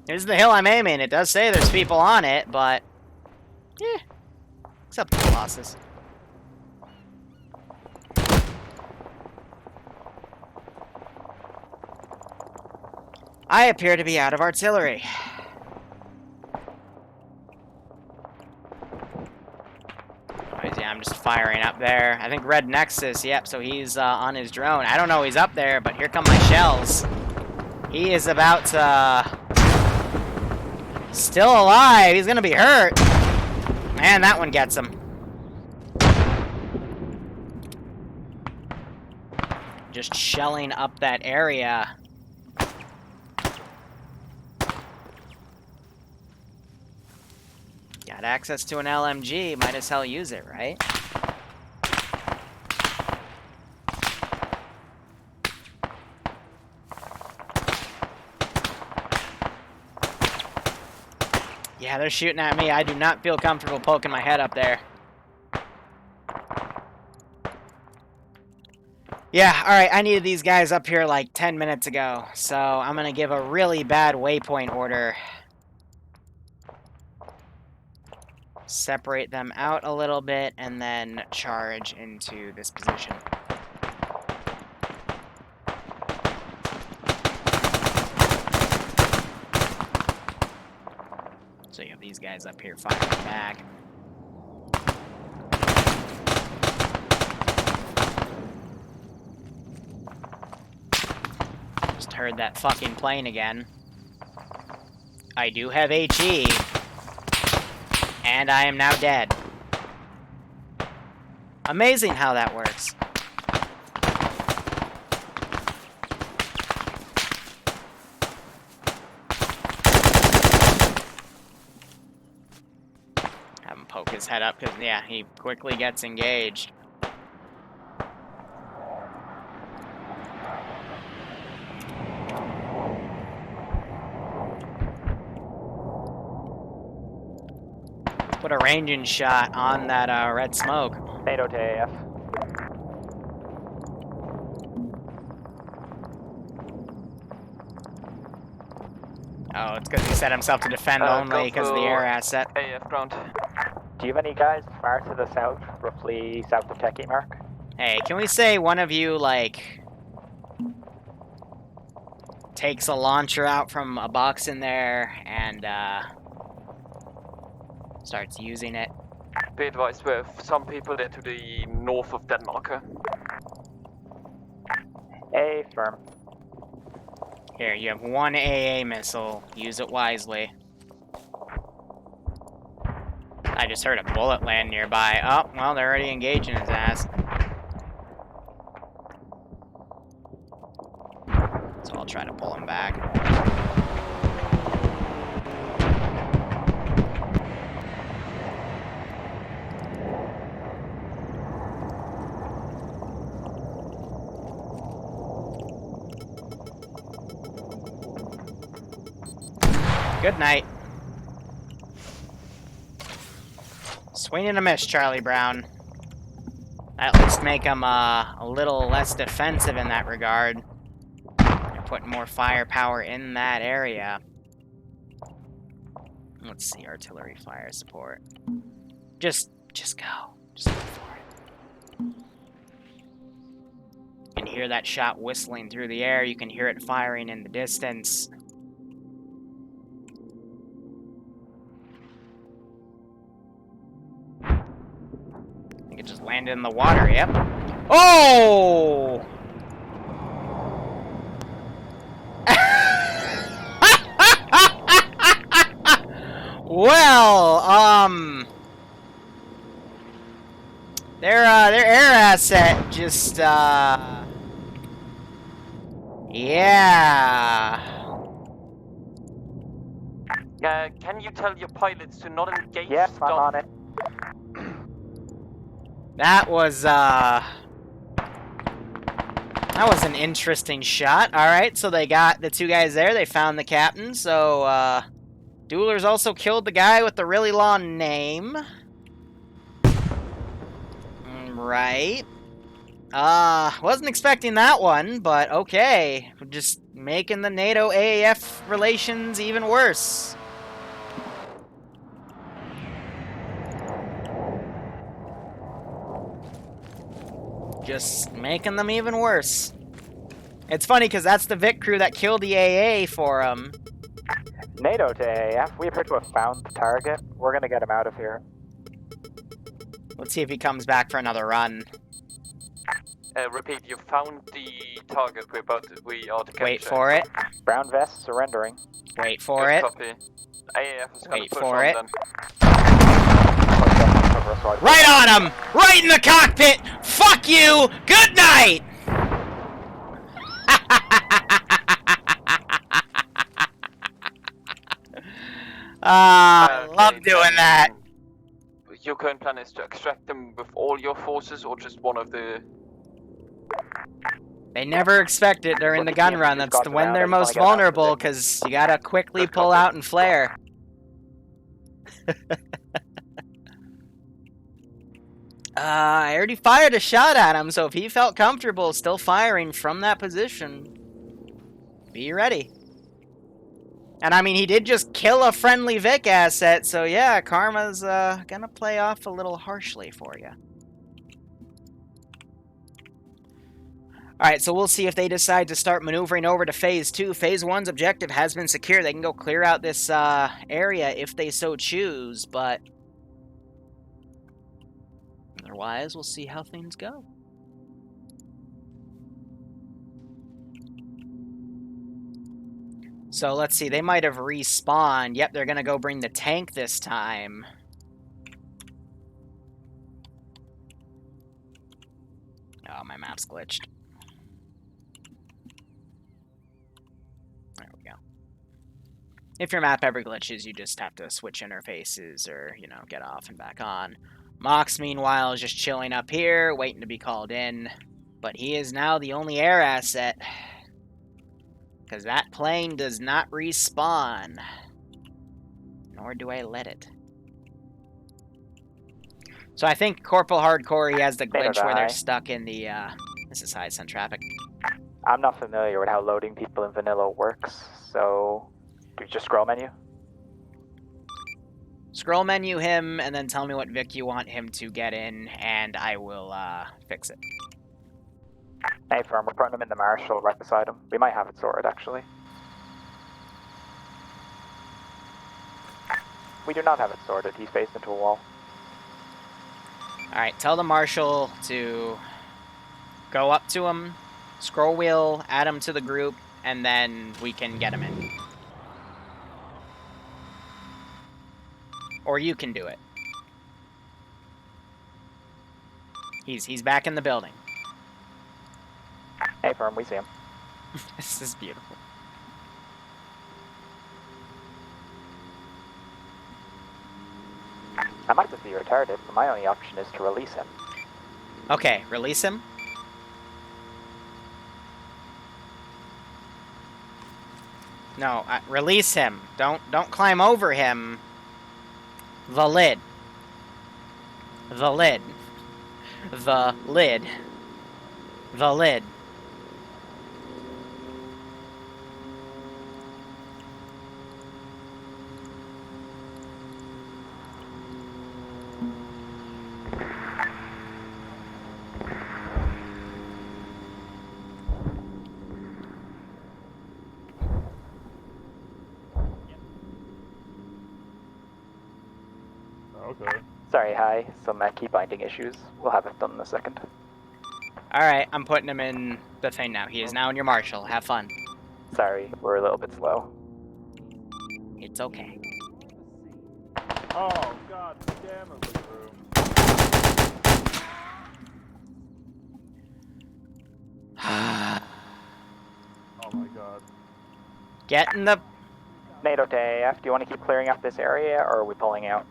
Here's the hill I'm aiming. It does say there's people on it, but... eh. Acceptable losses. I appear to be out of artillery. Yeah, I'm just firing up there. I think Red Nexus, yep, so he's on his drone. I don't know he's up there, but here come my shells. He is about to... still alive. He's gonna be hurt. Man, that one gets him. Just shelling up that area. Got access to an LMG, might as well use it, right? Yeah, they're shooting at me. I do not feel comfortable poking my head up there. Yeah, alright, I needed these guys up here like 10 minutes ago, so I'm gonna give a really bad waypoint order. Separate them out a little bit, and then charge into this position. So you have these guys up here firing back. Just heard that fucking plane again. I do have HE. And I am now dead. Amazing how that works. Have him poke his head up, because, yeah, he quickly gets engaged. Put a ranging shot on that red smoke. NATO to AF. Oh, it's because he set himself to defend only because of the air asset. AF ground. Do you have any guys far to the south, roughly south of Techie Mark? Hey, can we say one of you, like, takes a launcher out from a box in there and, starts using it? Be advised, we have some people there to the north of that marker. A firm. Here, you have one AA missile. Use it wisely. I just heard a bullet land nearby. Oh, well, they're already engaging his ass. So I'll try to pull him back. Good night. Swing and a miss, Charlie Brown. At least make him a little less defensive in that regard. You're putting more firepower in that area. Let's see, artillery fire support. Just go. Just go for it. You can hear that shot whistling through the air. You can hear it firing in the distance. It just landed in the water, yep. Oh! Well, their air asset just, yeah. Can you tell your pilots to not engage Yes, stuff? I'm on it. That was an interesting shot. Alright, so they got the two guys there. They found the captain. So, Duelers also killed the guy with the really long name. Right. Wasn't expecting that one, but okay. We're just making the NATO AAF relations even worse. Just making them even worse. It's funny because that's the Vic crew that killed the AA for him. NATO to AF. We appear to have found the target. We're gonna get him out of here. Let's see if he comes back for another run. Repeat, you found the target we are to capture. Wait for it. Brown vest surrendering. Wait for Good it. copy. AAF is gonna Wait push for on it. then. Right on him! Right in the cockpit! Fuck you! Good night! I love doing that. Your current plan is to extract them with all your forces or just one of the... They never expect it during the gun run. That's when they're most vulnerable, because you gotta quickly pull out and flare. I already fired a shot at him, so if he felt comfortable still firing from that position, be ready. And I mean, he did just kill a friendly Vic asset, so yeah, karma's gonna play off a little harshly for you. Alright, so we'll see if they decide to start maneuvering over to Phase 2. Phase 1's objective has been secure. They can go clear out this area if they so choose, but otherwise, we'll see how things go. So let's see, they might have respawned. Yep, they're gonna go bring the tank this time. Oh, my map's glitched. There we go. If your map ever glitches, you just have to switch interfaces or, you know, get off and back on. Mox, meanwhile, is just chilling up here, waiting to be called in. But he is now the only air asset. Because that plane does not respawn. Nor do I let it. So I think Corporal Hardcore, he has the glitch where they're stuck in the, this is high sun traffic. I'm not familiar with how loading people in vanilla works, so do you just scroll menu? Scroll menu him, and then tell me what Vic you want him to get in, and I will, fix it. Hey, firm, we're putting him in the Marshal right beside him. We might have it sorted, actually. We do not have it sorted. He's faced into a wall. Alright, tell the Marshal to go up to him, scroll wheel, add him to the group, and then we can get him in. Or you can do it. He's back in the building. Hey, firm, we see him. This is beautiful. I might just be retarded, but my only option is to release him. Okay, release him. No, release him. Don't climb over him. The lid. The lid. The lid. The lid. Okay. Sorry, hi. Some key binding issues. We'll have it done in a second. Alright, I'm putting him in the thing now. He is now in your Marshal. Have fun. Sorry, we're a little bit slow. It's okay. Oh, god damn it, Liru. Oh my god. Get in the... NATO to AF, do you want to keep clearing up this area, or are we pulling out?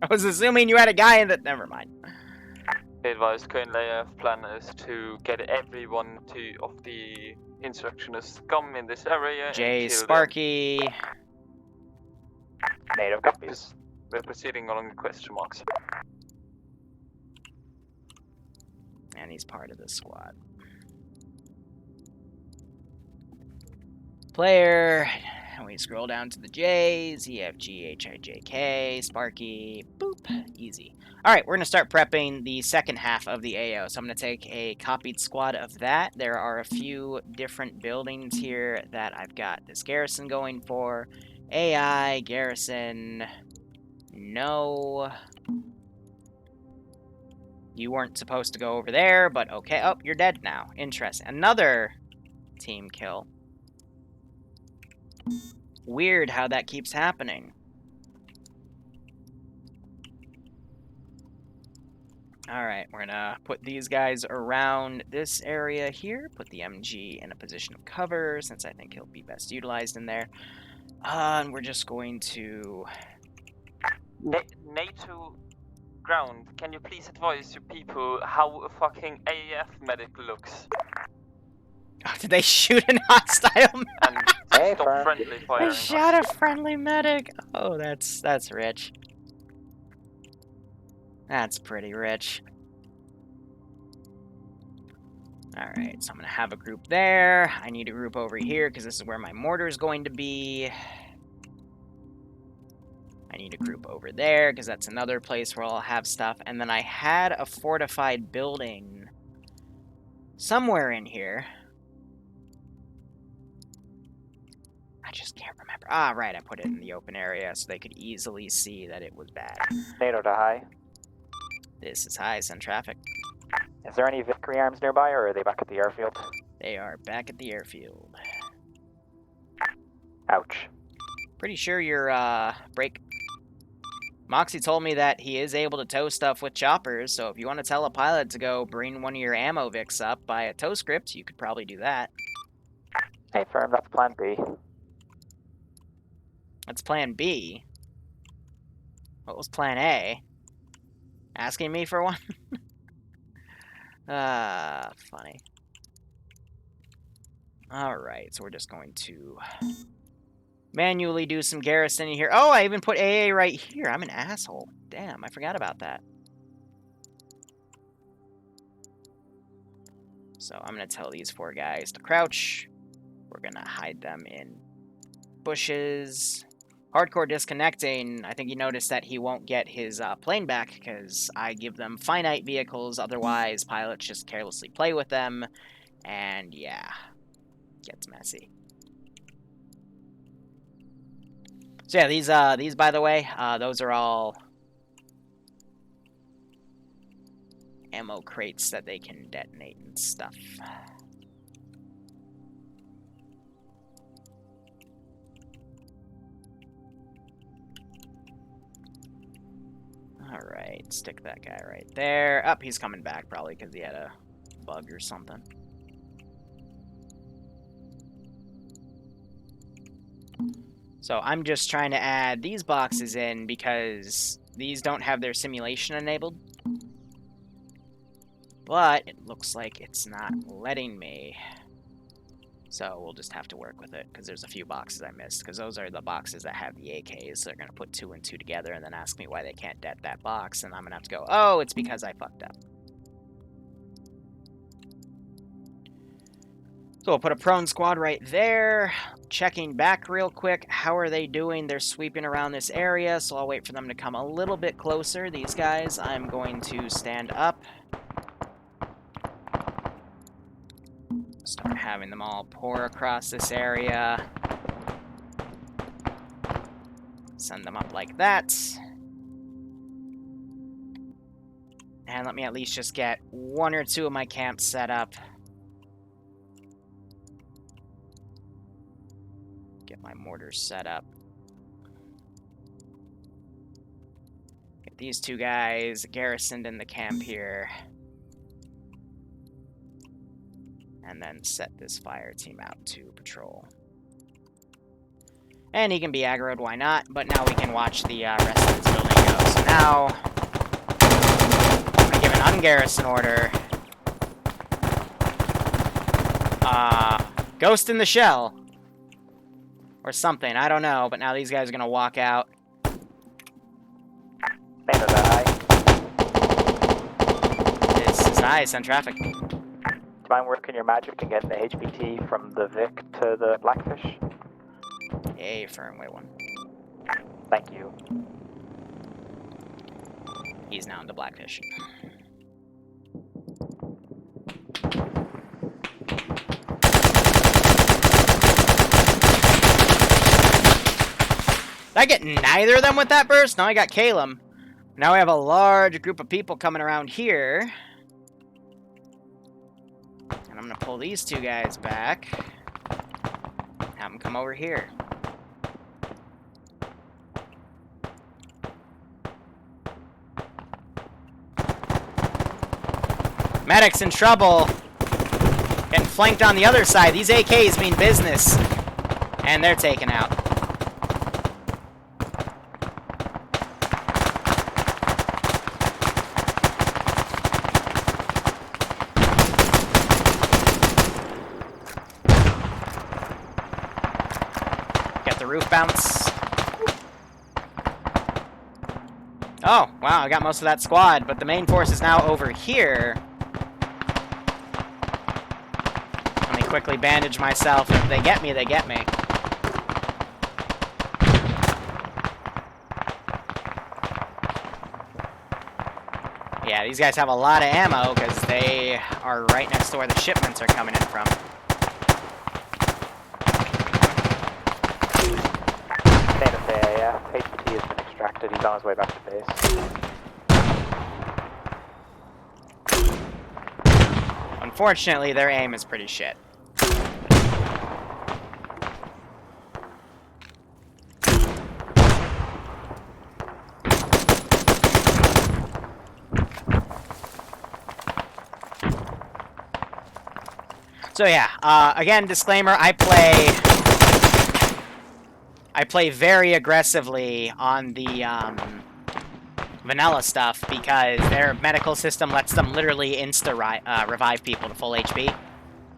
I was assuming you had a guy in the... Never mind. Advice, current layout plan is to get everyone of the insurrectionists come in this area. Jay, Sparky. NATO copies. We're proceeding along the question marks. And he's part of the squad. Player. And we scroll down to the J's. EFG, HIJK, Sparky. Boop. Easy. Alright, we're going to start prepping the second half of the AO. So I'm going to take a copied squad of that. There are a few different buildings here that I've got this garrison going for. AI, garrison. No. You weren't supposed to go over there, but okay. Oh, you're dead now. Interesting. Another team kill. Weird how that keeps happening. Alright, we're gonna put these guys around this area here. Put the MG in a position of cover, since I think he'll be best utilized in there. And we're just going to... NATO ground, can you please advise your people how a fucking AF medic looks? Oh, did they shoot an hostile? Hey, stop firm. friendly I firing. shot a friendly medic. Oh, that's rich. That's pretty rich. Alright, so I'm going to have a group there. I need a group over here because this is where my mortar is going to be. I need a group over there because that's another place where I'll have stuff. And then I had a fortified building somewhere in here. I just can't remember. Ah, right, I put it in the open area so they could easily see that it was bad. NATO to high. This is high, send traffic. Is there any Victory arms nearby, or are they back at the airfield? They are back at the airfield. Ouch. Pretty sure your break. Moxie told me that he is able to tow stuff with choppers, so if you want to tell a pilot to go bring one of your ammo Vics up by a tow script, you could probably do that. Hey, firm, that's plan B. That's plan B. What was plan A? Asking me for one? Funny. Alright, so we're just going to manually do some garrisoning here. Oh, I even put AA right here. I'm an asshole. Damn, I forgot about that. So I'm going to tell these 4 guys to crouch. We're going to hide them in bushes. Hardcore disconnecting. I think you noticed that he won't get his plane back because I give them finite vehicles. Otherwise, pilots just carelessly play with them. And yeah, gets messy. So yeah, these by the way, those are all ammo crates that they can detonate and stuff. Alright, stick that guy right there. Up, he's coming back probably because he had a bug or something. So I'm just trying to add these boxes in because these don't have their simulation enabled. But it looks like it's not letting me. So we'll just have to work with it because there's a few boxes I missed because those are the boxes that have the AKs. So they're going to put 2 and 2 together and then ask me why they can't det that box. And I'm going to have to go, oh, it's because I fucked up. So we'll put a prone squad right there. Checking back real quick. How are they doing? They're sweeping around this area, so I'll wait for them to come a little bit closer. These guys, I'm going to stand up. Start having them all pour across this area. Send them up like that. And let me at least just get 1 or 2 of my camps set up. Get my mortars set up. Get these 2 guys garrisoned in the camp here. And then set this fire team out to patrol. And he can be aggroed, why not? But now we can watch the rest of this building go. So now, I'm going to give an ungarrison order. Ghost in the shell. Or something, I don't know. But now these guys are going to walk out. This is nice on traffic. Do you mind working your magic and getting the HPT from the Vic to the Blackfish? Yay, firm, wait 1. Thank you. He's now into Blackfish. Did I get neither of them with that burst? No, I got Calum. Now we have a large group of people coming around here. And I'm going to pull these 2 guys back. Have them come over here. Medic's in trouble. Getting flanked on the other side. These AKs mean business. And they're taken out. Get the roof bounce. Oh, wow, I got most of that squad, but the main force is now over here. Let me quickly bandage myself. If they get me, they get me. Yeah, these guys have a lot of ammo because they are right next to where the shipments are coming in from. Native to AF. HPT has been extracted. He's on his way back to base. Unfortunately, their aim is pretty shit. So yeah, again, disclaimer, I play very aggressively on the vanilla stuff because their medical system lets them literally revive people to full HP.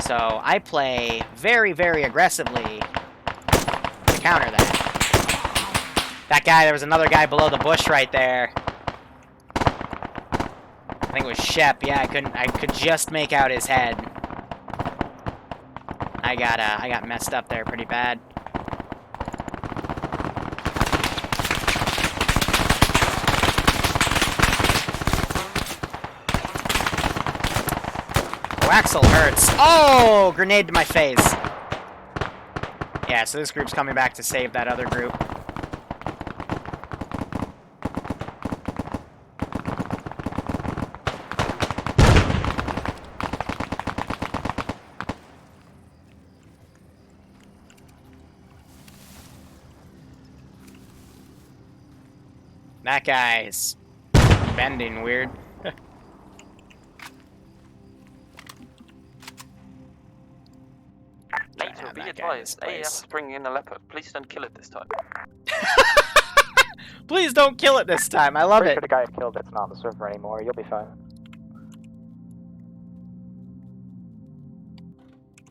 So I play very, very aggressively to counter that. That guy, there was another guy below the bush right there. I think it was Shep. Yeah, I could just make out his head. I got messed up there pretty bad. Oh, Axel hurts. Oh, grenade to my face. Yeah, so this group's coming back to save that other group. That guy's bending weird. NATO, be advised, AF's bringing in a leopard. Please don't kill it this time. Please don't kill it this time. I love Pretty it. sure the guy I killed that's not on the server anymore. You'll be fine.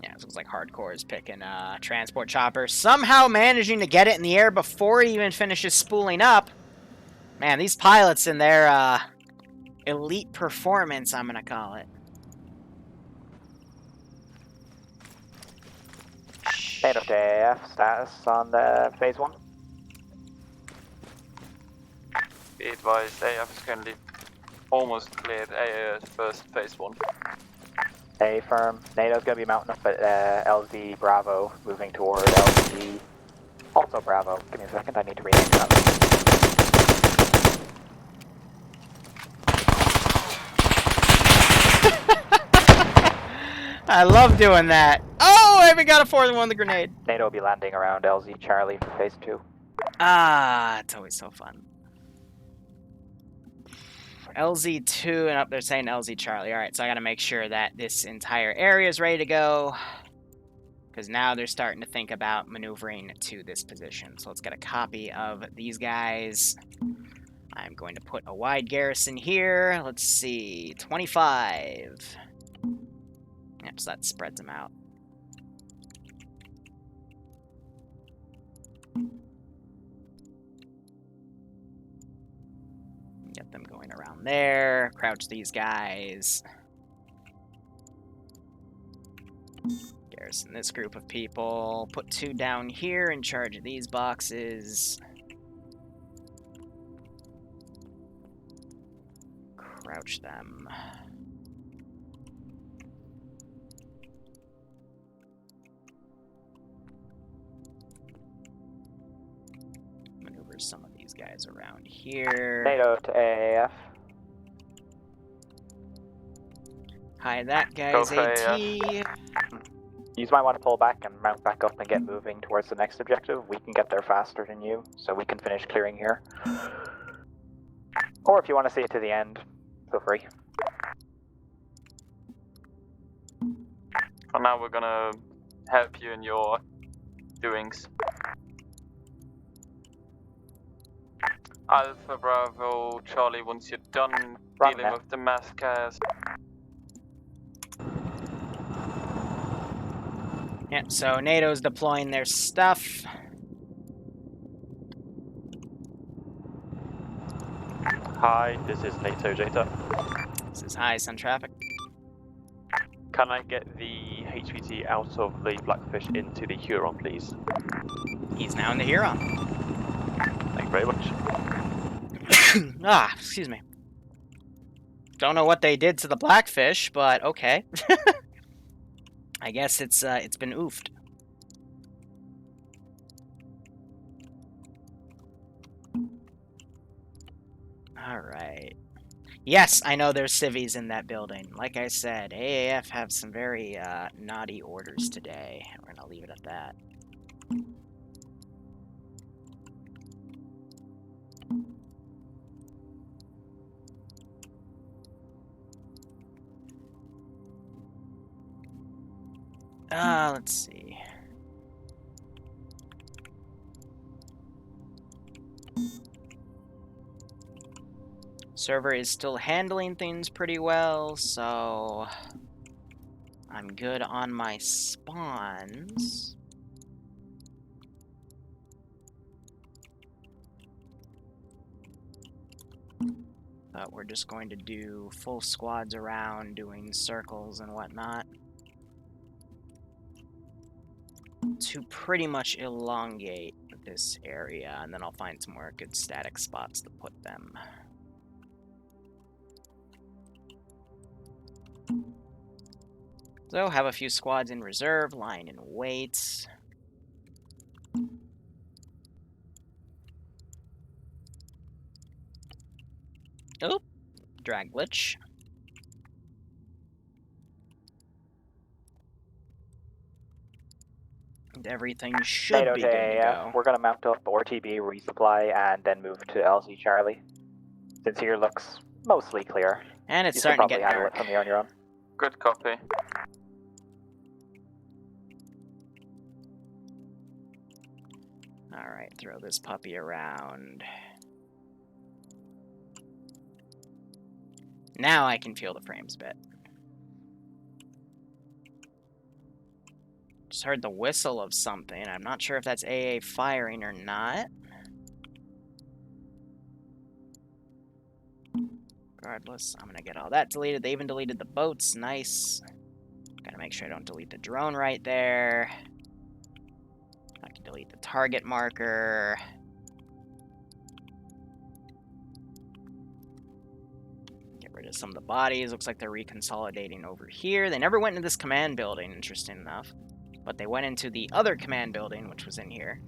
Yeah, it looks like Hardcore is picking transport chopper. Somehow managing to get it in the air before it even finishes spooling up. Man, these pilots and their elite performance, I'm gonna call it. Native to AF. Status on the phase 1. Be advised, AF is currently almost cleared first phase 1. A firm. NATO's gonna be mounting up at LZ Bravo, moving toward LZ. Also Bravo. Give me a second, I need to rename that. I love doing that. Oh, I even got a fourth one with the grenade. NATO will be landing around LZ Charlie for phase 2. Ah, it's always so fun. LZ2 and up there saying LZ Charlie. Alright, so I gotta make sure that this entire area is ready to go. Because now they're starting to think about maneuvering to this position. So let's get a copy of these guys. I'm going to put a wide garrison here. Let's see, 25. Yep, so that spreads them out. Get them going around there. Crouch these guys. Garrison this group of people. Put 2 down here in charge of these boxes. Crouch them. Maneuver some of these guys around here. NATO to AAF. Hi, that guy's AT. You might want to pull back and mount back up and get moving towards the next objective. We can get there faster than you, so we can finish clearing here. Or if you want to see it to the end, feel free. For now, we're gonna help you in your doings. Alpha, Bravo, Charlie, once you're done dealing with the mass chaos. Yep, so NATO's deploying their stuff. Hi, this is NATO Jeta. This is High Sun Traffic. Can I get the HVT out of the Blackfish into the Huron, please? He's now in the Huron. Thank you very much. Excuse me. Don't know what they did to the Blackfish, but okay. I guess it's been oofed. Alright. Yes, I know there's civvies in that building. Like I said, AAF have some very naughty orders today. We're gonna leave it at that. Let's see. Server is still handling things pretty well, so I'm good on my spawns. But we're just going to do full squads around, doing circles and whatnot, to pretty much elongate this area, and then I'll find some more good static spots to put them. So, have a few squads in reserve, lying in wait. Oh, drag glitch. And everything should NATO be good to go. We're going to mount up RTB, resupply, and then move to LZ Charlie. Since here looks mostly clear. And it's you starting to can get probably handle dark. it from here on your own. Good copy. Alright, throw this puppy around. Now I can feel the frames a bit. Just heard the whistle of something. I'm not sure if that's AA firing or not. Regardless, I'm gonna get all that deleted. They even deleted the boats. Nice. Gotta make sure I don't delete the drone right there. I can delete the target marker. Get rid of some of the bodies. Looks like they're reconsolidating over here. They never went into this command building, interesting enough. But they went into the other command building, which was in here.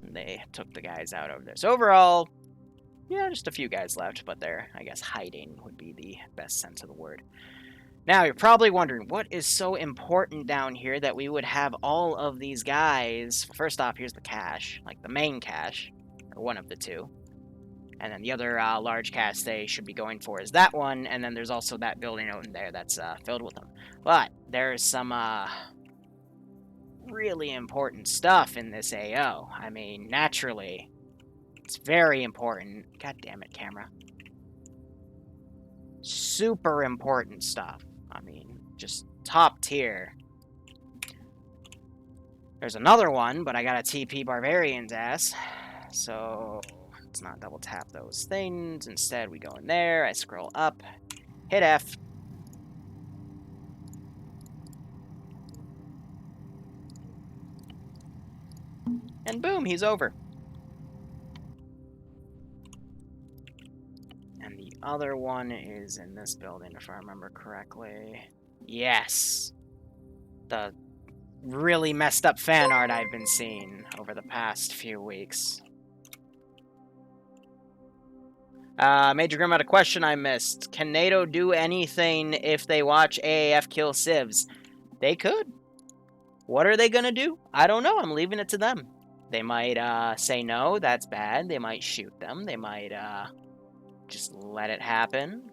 And they took the guys out over there. So overall, yeah, just a few guys left, but they're, I guess, hiding would be the best sense of the word. Now, you're probably wondering, what is so important down here that we would have all of these guys? First off, here's the cache, like the main cache, or one of the two. And then the other large cache they should be going for is that one, and then there's also that building out in there that's filled with them. But there's some really important stuff in this AO. I mean, naturally, it's very important. God damn it, camera. Super important stuff. I mean, just top tier. There's another one, but I got a TP Barbarian's ass, so let's not double tap those things. Instead, we go in there, I scroll up, hit F. And boom, he's over. And the other one is in this building, if I remember correctly. Yes. The really messed up fan art I've been seeing over the past few weeks. Major Grim had a question I missed. Can NATO do anything if they watch AAF kill civs? They could. What are they gonna do? I don't know. I'm leaving it to them. They might say no, that's bad. They might shoot them. They might just let it happen.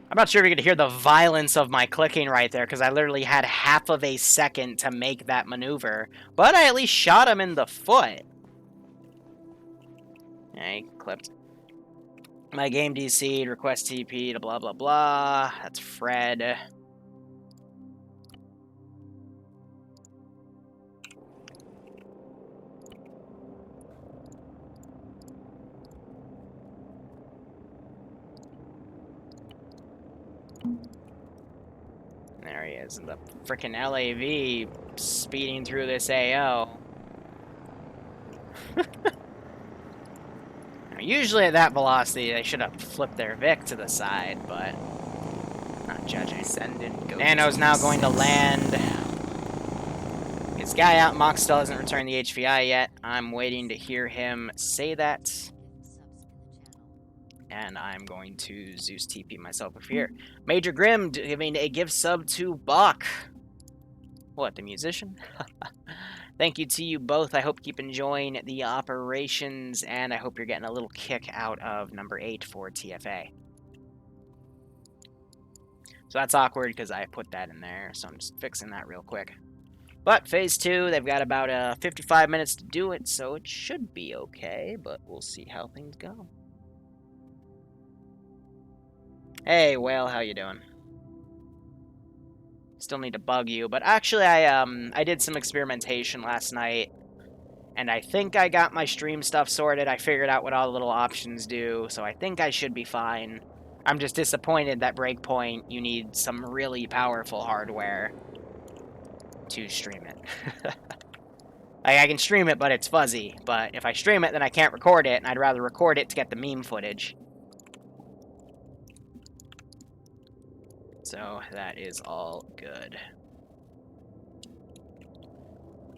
I'm not sure if you could hear the violence of my clicking right there, because I literally had half of a second to make that maneuver. But I at least shot him in the foot. Yeah, he clipped. My game DC'd, request TP to blah blah blah. That's Fred. There he is, the frickin' LAV speeding through this AO. Now, usually at that velocity, they should have flipped their Vic to the side, but not judging. Nano's now going to land. His guy out. Mox still hasn't returned the HVI yet. I'm waiting to hear him say that. And I'm going to Zeus TP myself over here. Major Grim giving a gift sub to Buck. What, the musician? Thank you to you both. I hope you keep enjoying the operations, and I hope you're getting a little kick out of number 8 for TFA. So that's awkward because I put that in there, so I'm just fixing that real quick. But Phase 2, they've got about 55 minutes to do it, so it should be okay, but we'll see how things go. Hey, Whale, how you doing? Still need to bug you, but actually I did some experimentation last night, and I think I got my stream stuff sorted. I figured out what all the little options do, so I think I should be fine. I'm just disappointed that Breakpoint, you need some really powerful hardware to stream it. Like, I can stream it, but it's fuzzy, but if I stream it, then I can't record it, and I'd rather record it to get the meme footage. So that is all good.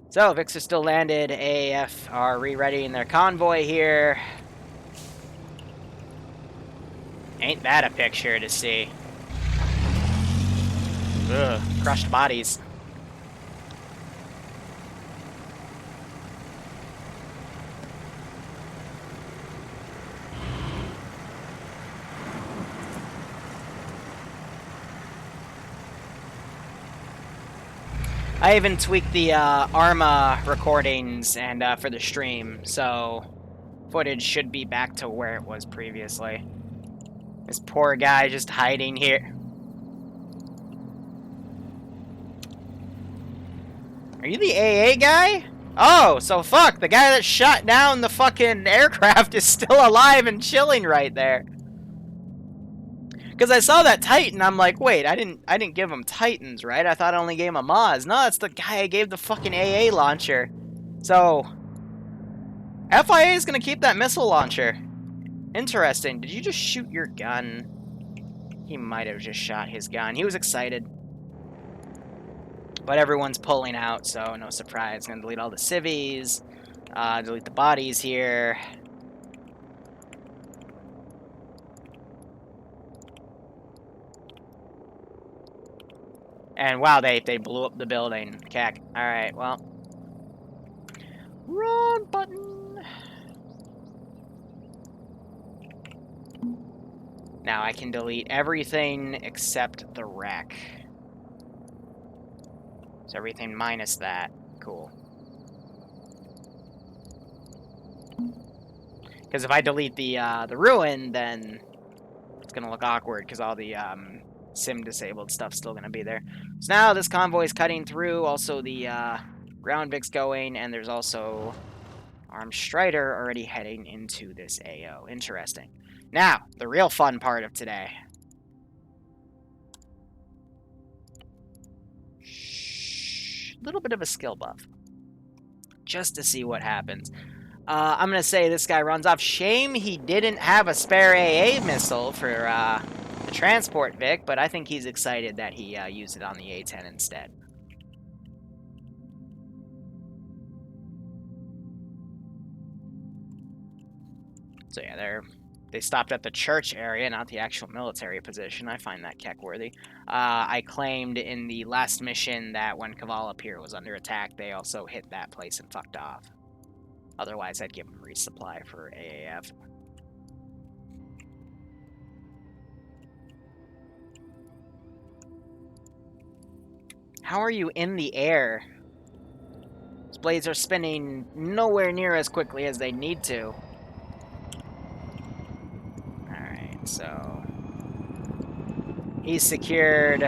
So Vix is still landed. AAF are re-readying their convoy here. Ain't that a picture to see? Ugh, crushed bodies. I even tweaked the Arma recordings and for the stream, so footage should be back to where it was previously. This poor guy just hiding here. Are you the AA guy? Oh, so fuck, the guy that shot down the fucking aircraft is still alive and chilling right there. Because I saw that Titan, I'm like, wait, I didn't give him Titans, right? I thought I only gave him a Maz. No, it's the guy I gave the fucking AA launcher. So, FIA is going to keep that missile launcher. Interesting. Did you just shoot your gun? He might have just shot his gun. He was excited. But everyone's pulling out, so no surprise. Going to delete all the civvies. Delete the bodies here. And wow, they blew up the building. Cack. Alright, well. Wrong button. Now I can delete everything except the wreck. So everything minus that. Cool. Because if I delete the ruin, then it's gonna look awkward because all the sim disabled stuff's still gonna be there. So now this convoy is cutting through. Also the ground Vic's going, and there's also Armed Strider already heading into this AO. Interesting. Now, the real fun part of today. A little bit of a skill buff. Just to see what happens. I'm going to say this guy runs off. Shame he didn't have a spare AA missile for the transport Vic, but I think he's excited that he used it on the A10 instead. So yeah, they stopped at the church area, not the actual military position. I find that keck-worthy. I claimed in the last mission that when Kavala Pier was under attack, they also hit that place and fucked off. Otherwise, I'd give them resupply for AAF. How are you in the air? These blades are spinning nowhere near as quickly as they need to. Alright, so... he's secured.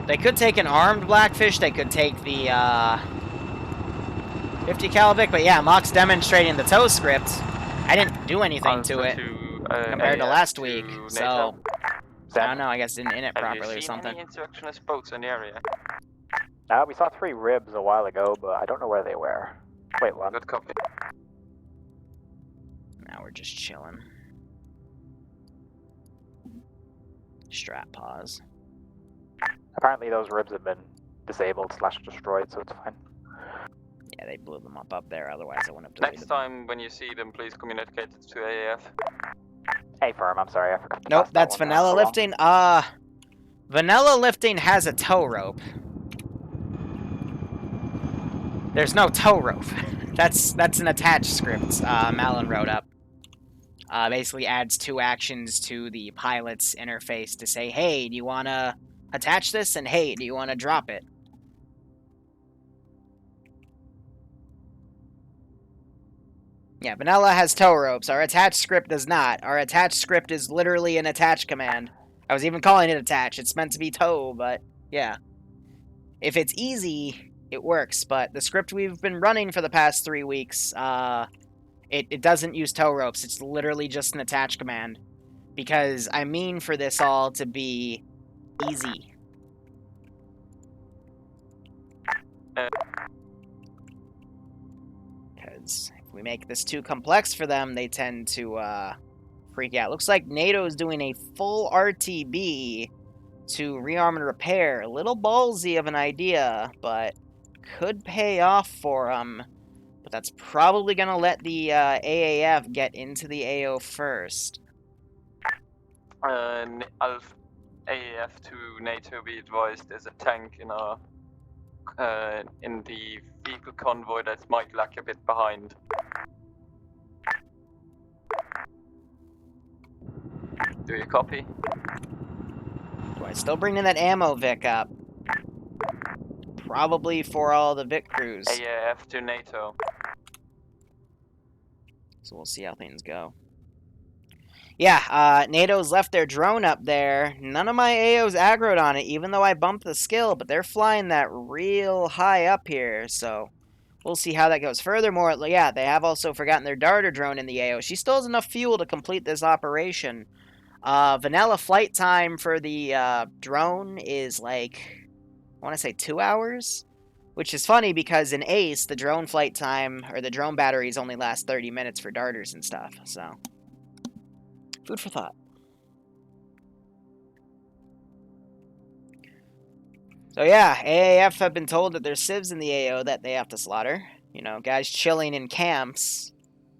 They could take an armed Blackfish. They could take the 50 caliber, but yeah, Mox demonstrating the tow script. I didn't do anything to it. To compared to AF last week. NATO. So I don't know. I guess didn't in it Have properly you or seen something. any insurrectionist boats in the area? We saw 3 ribs a while ago, but I don't know where they were. Wait, what? Good copy. Now we're just chilling. Strat pause. Apparently those ribs have been disabled / destroyed, so it's fine. Yeah, they blew them up there. Otherwise, I wouldn't have deleted Next them. time when you see them, please communicate it to AAF. Hey, firm. I'm sorry, I forgot to Nope, pass that that's one vanilla along. lifting. Vanilla lifting has a tow rope. There's no tow rope. That's an attached script Malin wrote up. Basically adds 2 actions to the pilot's interface to say, hey, do you want to attach this? And hey, do you want to drop it? Yeah, vanilla has tow ropes. Our attached script does not. Our attached script is literally an attach command. I was even calling it attach. It's meant to be tow, but yeah. If it's easy, it works, but the script we've been running for the past 3 weeks, it doesn't use tow ropes. It's literally just an attach command. Because I mean for this all to be easy. Because if we make this too complex for them, they tend to freak out. Looks like NATO's doing a full RTB to rearm and repair. A little ballsy of an idea, but could pay off for them. But that's probably going to let the AAF get into the AO first. AAF to NATO, be advised, there's a tank in our in the vehicle convoy that might lag a bit behind. Do you copy? Do I still bring in that ammo Vic up? Probably for all the Vic crews. AAF to NATO. So we'll see how things go. Yeah, NATO's left their drone up there. None of my AOs aggroed on it, even though I bumped the skill, but they're flying that real high up here, so we'll see how that goes. Furthermore, yeah, they have also forgotten their darter drone in the AO. She still has enough fuel to complete this operation. Vanilla flight time for the drone is like, I want to say 2 hours? Which is funny because in Ace, the drone flight time, or the drone batteries only last 30 minutes for darters and stuff, so food for thought. So yeah, AAF have been told that there's civs in the AO that they have to slaughter. You know, guys chilling in camps,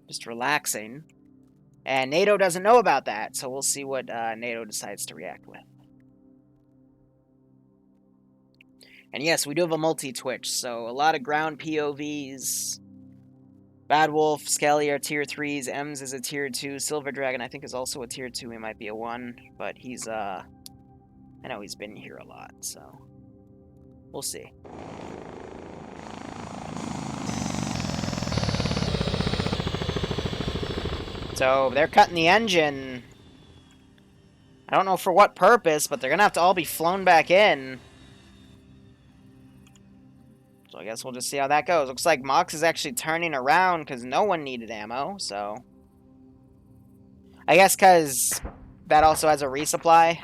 just relaxing. And NATO doesn't know about that, so we'll see what NATO decides to react with. And yes, we do have a multi-twitch, so a lot of ground POVs. Bad Wolf, Skelly are tier 3s, Ems is a tier 2, Silver Dragon I think is also a tier 2, he might be a 1, but he's, I know he's been here a lot, so we'll see. So, they're cutting the engine. I don't know for what purpose, but they're gonna have to all be flown back in. So I guess we'll just see how that goes. Looks like Mox is actually turning around because no one needed ammo, so I guess because that also has a resupply.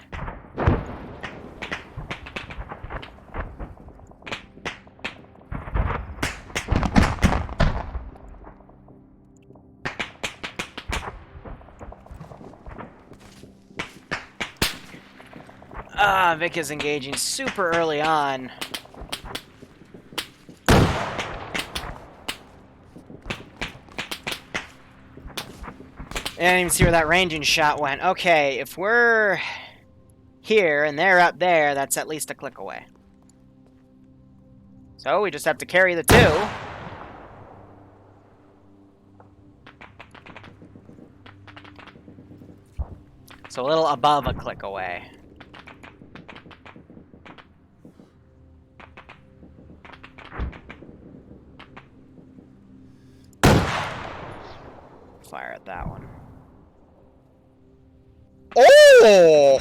Vic is engaging super early on. I didn't even see where that ranging shot went. Okay, if we're here and they're up there, that's at least a click away. So we just have to carry the 2. So a little above a click away. Fire at that one. Oh!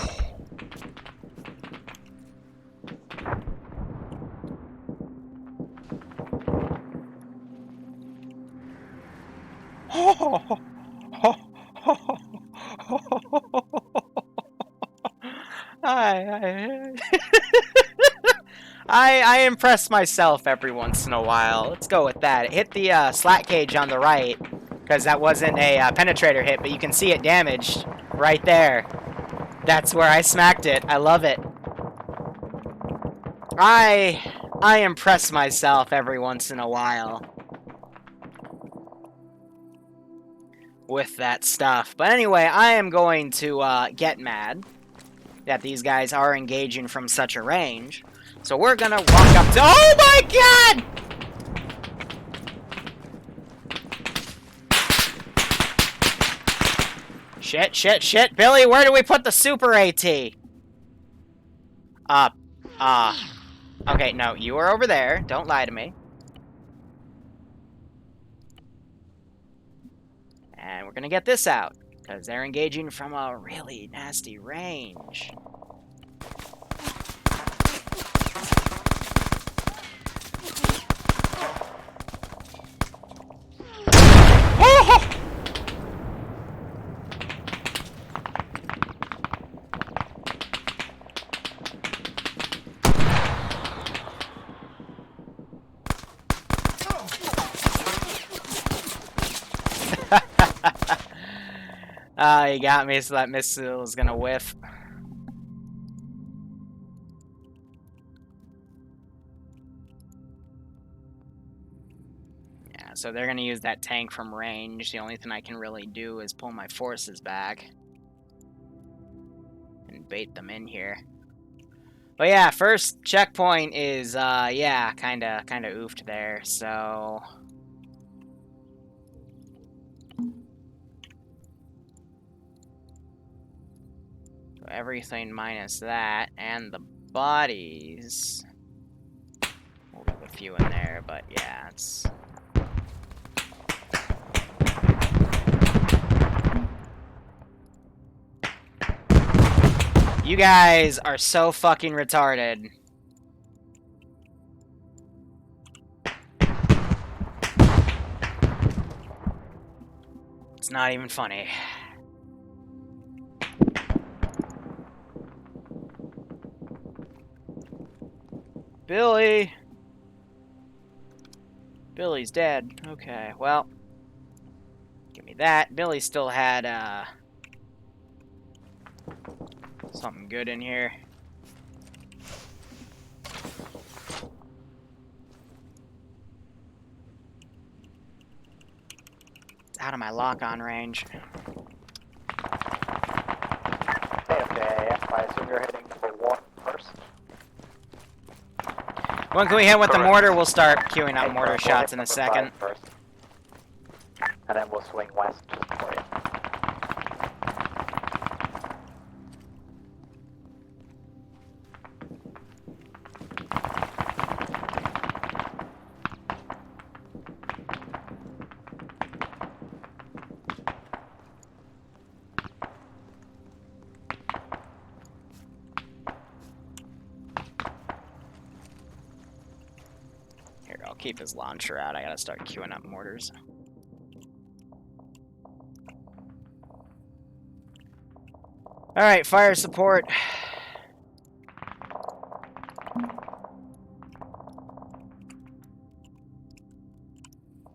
I impress myself every once in a while. Let's go with that. It hit the slat cage on the right, because that wasn't a penetrator hit, but you can see it damaged right there. That's where I smacked it. I love it. I impress myself every once in a while with that stuff. But anyway, I am going to get mad that these guys are engaging from such a range. So we're gonna walk up to— oh my god! Shit, shit, shit. Billy, where do we put the super AT? Okay, no, you are over there. Don't lie to me. And we're gonna get this out, because they're engaging from a really nasty range. He got me, so that missile is gonna whiff. Yeah, so they're gonna use that tank from range. The only thing I can really do is pull my forces back and bait them in here. But yeah, first checkpoint is, yeah, kinda oofed there, so... everything minus that, and the bodies. We'll leave a few in there, but yeah, it's... you guys are so fucking retarded. It's not even funny. Billy! Billy's dead. Okay, well. Give me that. Billy still had, something good in here. It's out of my lock-on range. Okay, I assume you're heading for one first. When can we hit with the mortar? We'll start queuing up mortar shots in a second. First. And then we'll swing west for you. Keep his launcher out. I gotta start queuing up mortars. Alright, fire support.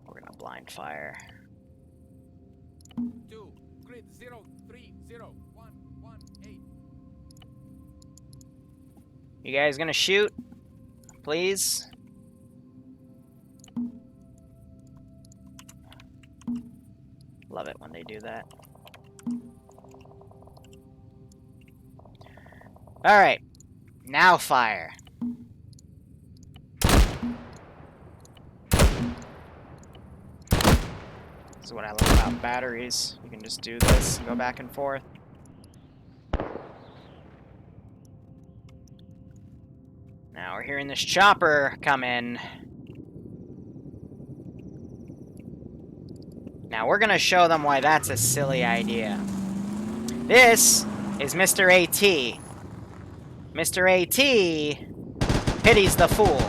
We're gonna blind fire. 2 grid 0301118. You guys gonna shoot? Please? Love it when they do that. Alright. Now fire. This is what I love about batteries. You can just do this and go back and forth. Now we're hearing this chopper come in. Now we're gonna show them why that's a silly idea. This is Mr. AT. Mr. AT pities the fool.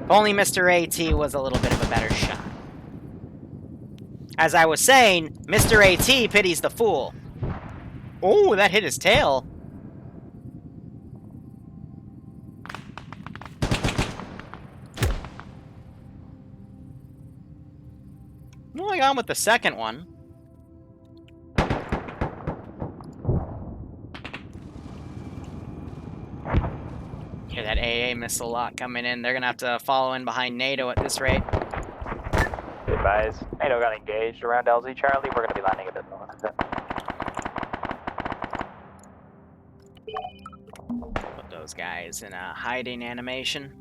If only Mr. AT was a little bit of a better shot. As I was saying, Mr. AT pities the fool. Oh, that hit his tail. What's going on with the second one? Hear that AA missile lock coming in. They're gonna have to follow in behind NATO at this rate. Advise. NATO got engaged around LZ Charlie. We're going to be landing a bit north of it. Put those guys in a hiding animation.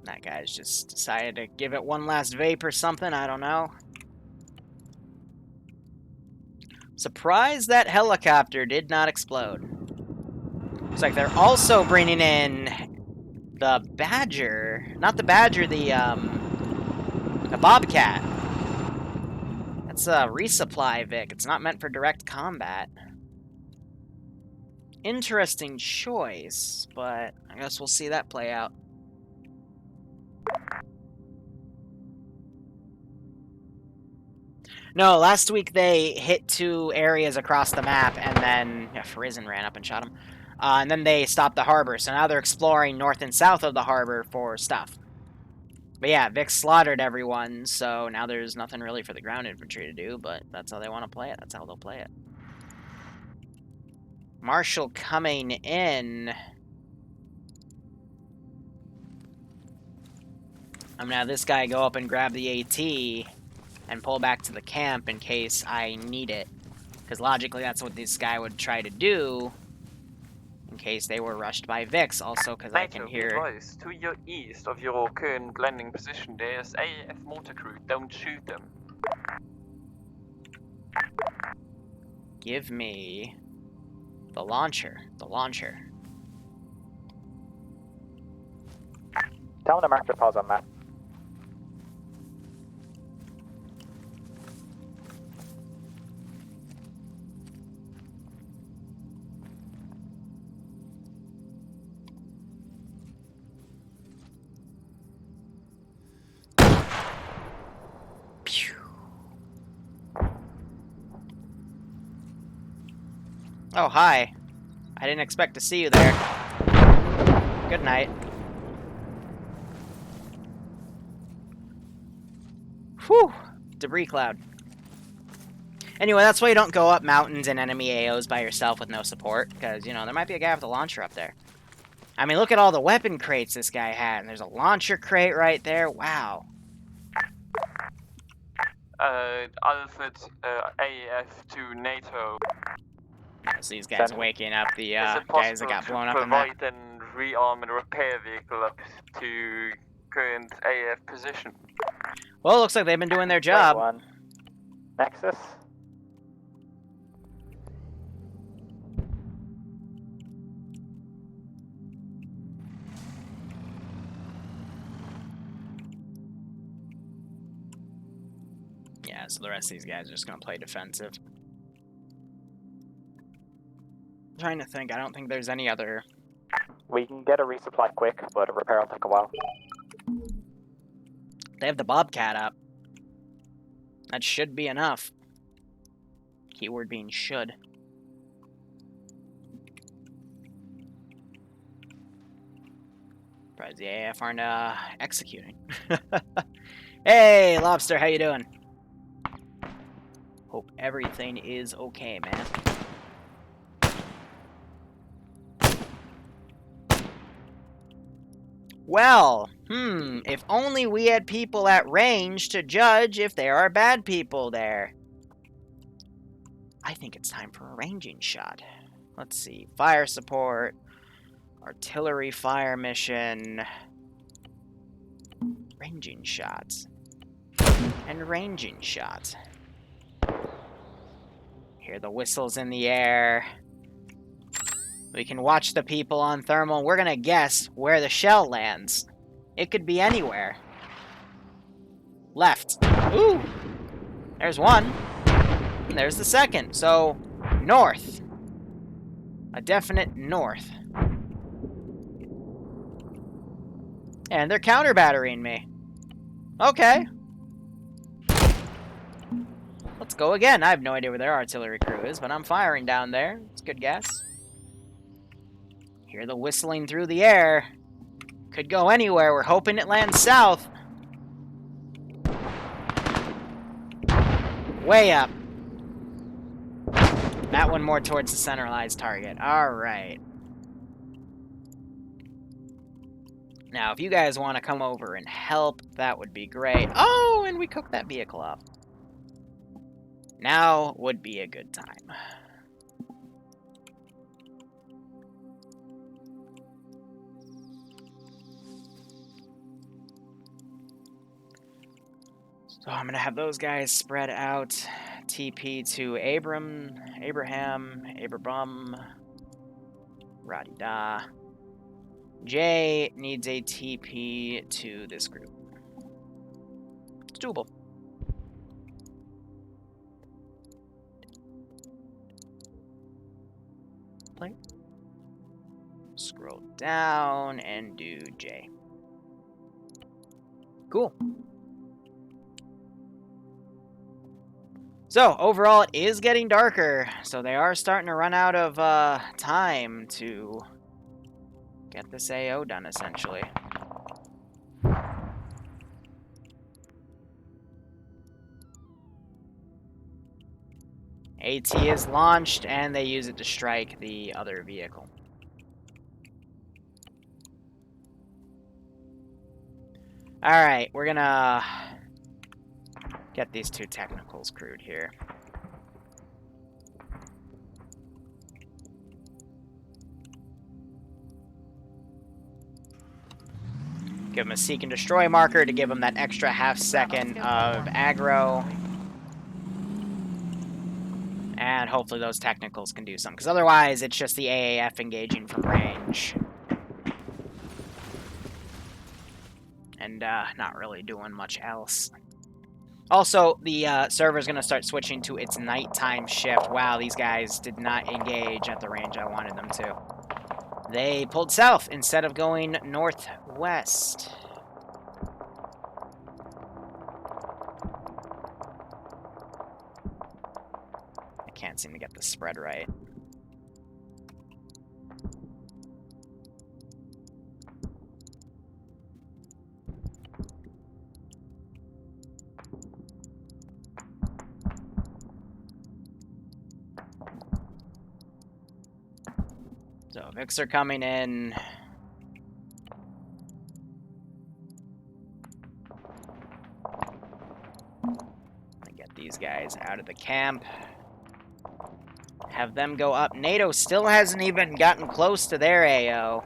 That guy's just decided to give it one last vape or something. I don't know. Surprised that helicopter did not explode. Looks like they're also bringing in the Badger. Not the Badger, the Bobcat. That's a resupply Vic. It's not meant for direct combat. Interesting choice, but I guess we'll see that play out. No, last week they hit 2 areas across the map, and then Frizzen ran up and shot him. And then they stopped the harbor, so now they're exploring north and south of the harbor for stuff. But yeah, Vic slaughtered everyone, so now there's nothing really for the ground infantry to do, but that's how they want to play it. That's how they'll play it. Marshall coming in. I'm gonna have this guy go up and grab the AT and pull back to the camp in case I need it. Because logically that's what this guy would try to do in case they were rushed by Vix. Also because I can hear... Advice, to your east of your current landing position there's AAF mortar crew, don't shoot them. Give me the launcher. The launcher. Tell them to mark their pause on map. Oh, hi. I didn't expect to see you there. Good night. Whew! Debris cloud. Anyway, that's why you don't go up mountains and enemy AOs by yourself with no support, because, you know, there might be a guy with a launcher up there. I mean, look at all the weapon crates this guy had, and there's a launcher crate right there. Wow. Alfred, AF to NATO. So these guys waking up the guys that got blown up in that. Provide and rearm and repair vehicle up to current AF position. Well, it looks like they've been doing their job. One. Nexus. Yeah, so the rest of these guys are just going to play defensive. I'm trying to think. I don't think there's any other... We can get a resupply quick, but a repair will take a while. They have the Bobcat up. That should be enough. Keyword being should. Surprised the AF aren't executing. Hey, Lobster, how you doing? Hope everything is okay, man. Well, if only we had people at range to judge if there are bad people there. I think it's time for a ranging shot. Let's see. Fire support, artillery fire mission, ranging shots, and ranging shots. Hear the whistles in the air. We can watch the people on thermal. We're gonna guess where the shell lands. It could be anywhere. Left. Ooh! There's one. And there's the second. So, north. A definite north. And they're counter-battering me. Okay. Let's go again. I have no idea where their artillery crew is, but I'm firing down there. It's a good guess. Hear the whistling through the air. Could go anywhere. We're hoping it lands south. Way up. That one more towards the centralized target. Alright. Now, if you guys want to come over and help, that would be great. Oh, and we cooked that vehicle up. Now would be a good time. So I'm going to have those guys spread out. TP to Abraham, Radida. Jay needs a TP to this group. It's doable. Play. Scroll down and do J. Cool. So, overall, it is getting darker, so they are starting to run out of time to get this AO done, essentially. AT is launched, and they use it to strike the other vehicle. Alright, we're gonna get these two technicals crewed here. Give them a seek and destroy marker to give them that extra half second of aggro. And hopefully those technicals can do something, because otherwise it's just the AAF engaging from range. And not really doing much else. Also, the server's going to start switching to its nighttime shift. Wow, these guys did not engage at the range I wanted them to. They pulled south instead of going northwest. I can't seem to get the spread right. So, Vics are coming in. Get these guys out of the camp. Have them go up. NATO still hasn't even gotten close to their AO.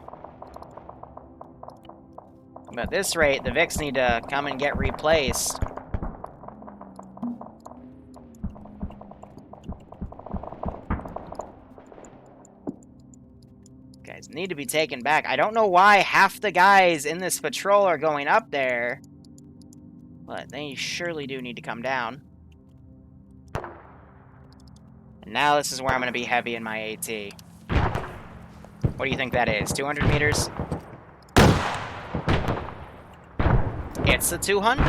But at this rate, the Vics need to come and get replaced. Guys need to be taken back. I don't know why half the guys in this patrol are going up there, but they surely do need to come down. And now this is where I'm going to be heavy in my AT. What do you think that is? 200 meters? It's the 200.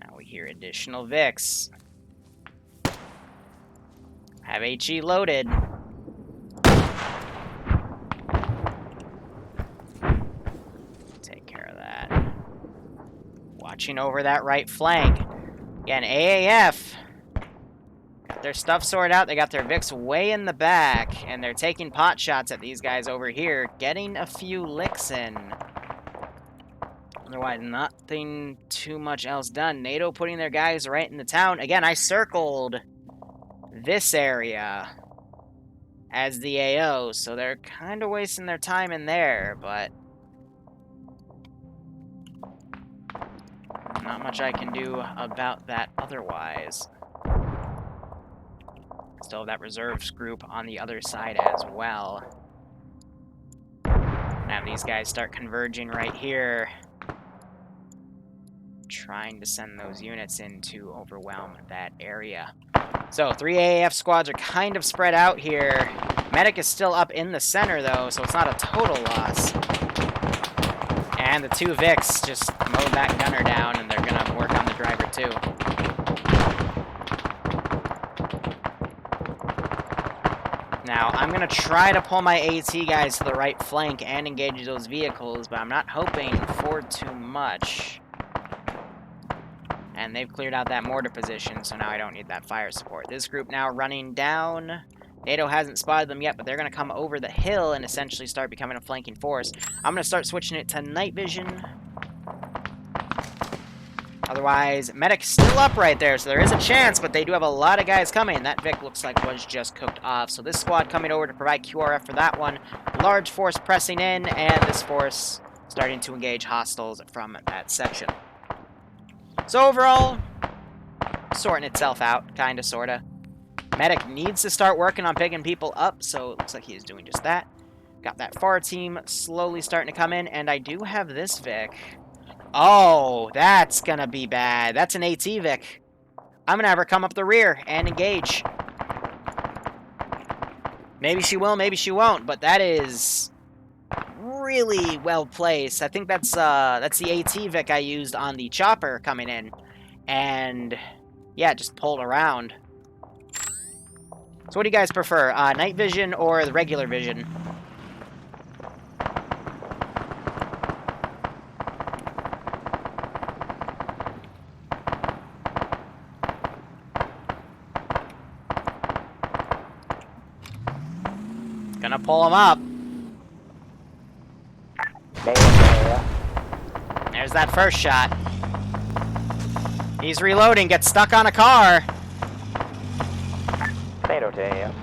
Now we hear additional Vics. Have HE loaded. Take care of that. Watching over that right flank. Again, AAF. Got their stuff sorted out. They got their Vics way in the back. And they're taking pot shots at these guys over here. Getting a few licks in. Otherwise, nothing too much else done. NATO putting their guys right in the town. Again, I circled this area as the AO, so they're kind of wasting their time in there, but not much I can do about that otherwise. Still have that reserves group on the other side as well. Now these guys start converging right here, trying to send those units in to overwhelm that area. So 3 AAF squads are kind of spread out here. Medic is still up in the center, though, so it's not a total loss. And the 2 Vics just mowed that gunner down, and they're going to work on the driver, too. Now, I'm going to try to pull my AT guys to the right flank and engage those vehicles, but I'm not hoping for too much. And they've cleared out that mortar position, so now I don't need that fire support. This group now running down. NATO hasn't spotted them yet, but they're going to come over the hill and essentially start becoming a flanking force. I'm going to start switching it to night vision. Otherwise, Medic's still up right there, so there is a chance, but they do have a lot of guys coming. That Vic looks like was just cooked off. So this squad coming over to provide QRF for that one. Large force pressing in, and this force starting to engage hostiles from that section. So overall, sorting itself out, kinda, sorta. Medic needs to start working on picking people up, so it looks like he is doing just that. Got that far team slowly starting to come in, and I do have this Vic. Oh, that's gonna be bad. That's an AT Vic. I'm gonna have her come up the rear and engage. Maybe she will, maybe she won't, but that is really well placed. I think that's the AT Vic I used on the chopper coming in. And yeah, just pulled around. So what do you guys prefer? Night vision or the regular vision? Gonna pull him up. There's that first shot. He's reloading, gets stuck on a car. NATO to AF.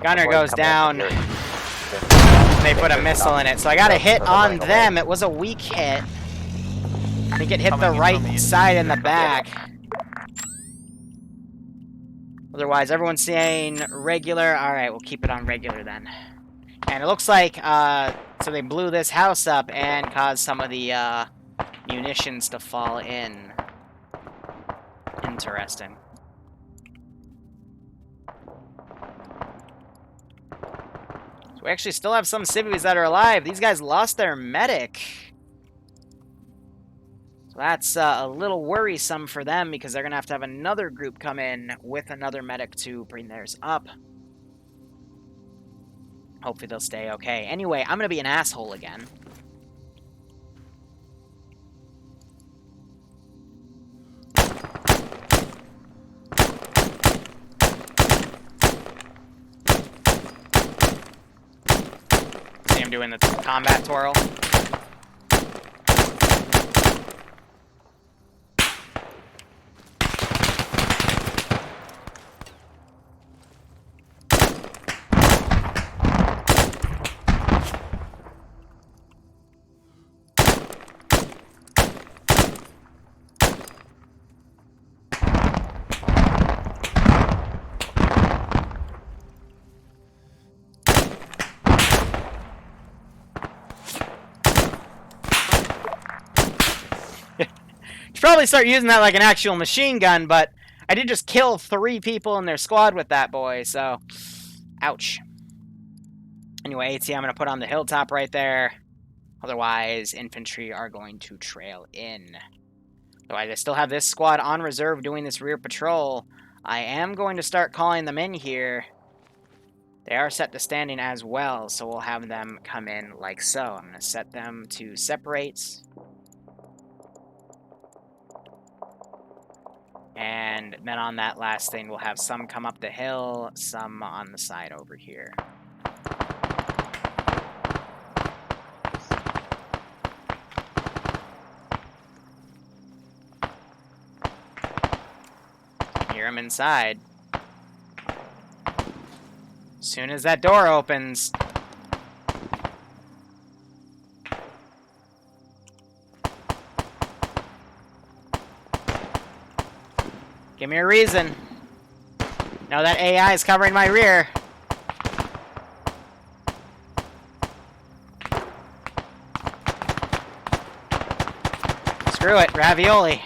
Gunner goes down. They put a missile in it, so I got a hit on them. It was a weak hit. I think it hit the right side in the back. Otherwise, everyone's saying regular. Alright, we'll keep it on regular then. And it looks like, so they blew this house up and caused some of the munitions to fall in. Interesting. So we actually still have some civvies that are alive. These guys lost their medic. So that's a little worrisome for them because they're going to have another group come in with another medic to bring theirs up. Hopefully they'll stay okay. Anyway, I'm going to be an asshole again. See him doing the combat twirl. Should probably start using that like an actual machine gun, but I did just kill 3 people in their squad with that boy, so ouch. Anyway, AT I'm going to put on the hilltop right there. Otherwise, infantry are going to trail in. Otherwise, I still have this squad on reserve doing this rear patrol. I am going to start calling them in here. They are set to standing as well, so we'll have them come in like so. I'm going to set them to separate. And then on that last thing, we'll have some come up the hill, some on the side over here. Hear them inside. As soon as that door opens, give me a reason. No, that AI is covering my rear. Screw it, ravioli.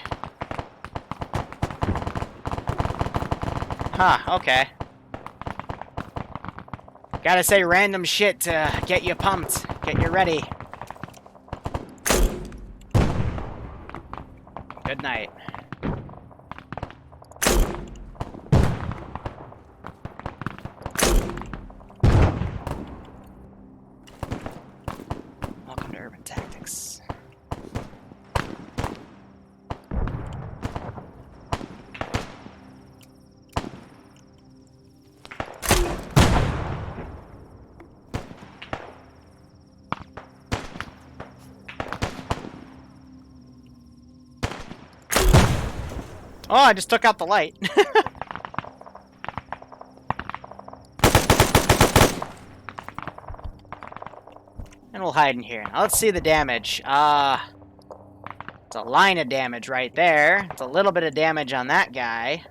Huh, okay. Gotta say random shit to get you pumped, get you ready. Good night. Welcome to Urban Tactics. Oh, I just took out the light. And we'll hide in here. Now let's see the damage. It's a line of damage right there. It's a little bit of damage on that guy.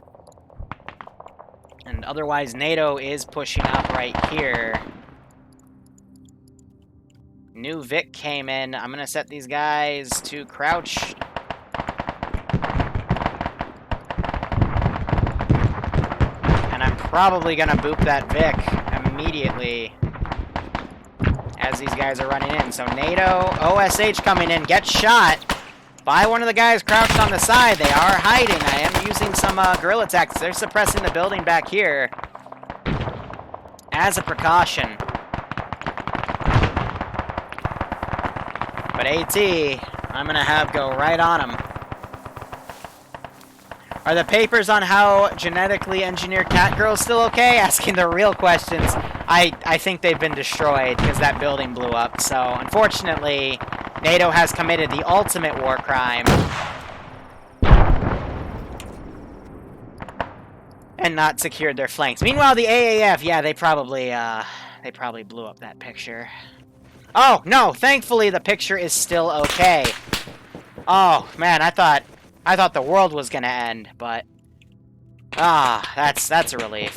And otherwise, NATO is pushing up right here. New Vic came in. I'm going to set these guys to crouch. And I'm probably going to boop that Vic immediately as these guys are running in. So NATO, OSH coming in, gets shot by one of the guys crouched on the side. They are hiding. I am using some guerrilla tactics. They're suppressing the building back here as a precaution. But AT, I'm going to have go right on them. Are the papers on how genetically engineered cat girls still okay? Asking the real questions. I think they've been destroyed because that building blew up. So, unfortunately, NATO has committed the ultimate war crime. And not secured their flanks. Meanwhile, the AAF, yeah, they probably blew up that picture. Oh, no, thankfully the picture is still okay. Oh, man, I thought the world was gonna end, but that's a relief.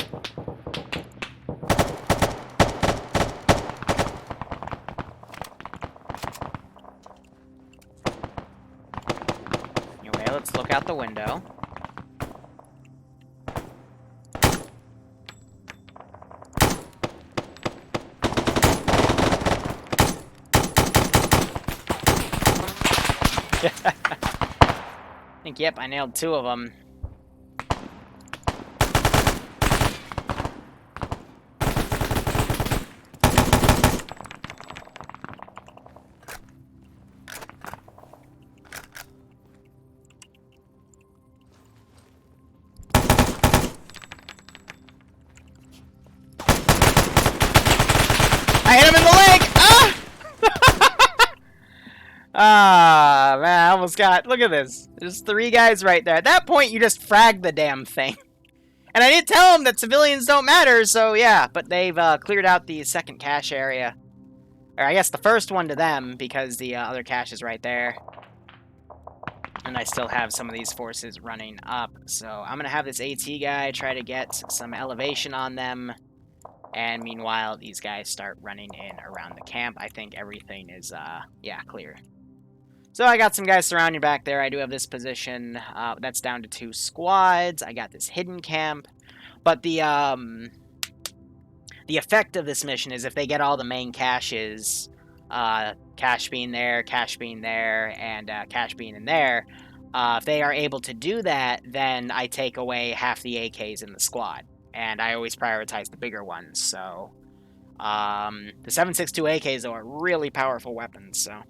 Anyway, let's look out the window. I think, yep, I nailed 2 of them. I hit him in the leg! Ah! Ah, man, I almost got... Look at this. There's 3 guys right there. At that point, you just frag the damn thing. And I did tell them that civilians don't matter, so yeah. But they've cleared out the second cache area. Or I guess the first one to them, because the other cache is right there. And I still have some of these forces running up. So I'm going to have this AT guy try to get some elevation on them. And meanwhile, these guys start running in around the camp. I think everything is, yeah, clear. So I got some guys surrounding back there. I do have this position. That's down to 2 squads. I got this hidden camp. But the effect of this mission is if they get all the main caches, cache being there, and cache being in there, if they are able to do that, then I take away half the AKs in the squad. And I always prioritize the bigger ones, so... the 7.62 AKs, though, are really powerful weapons, so...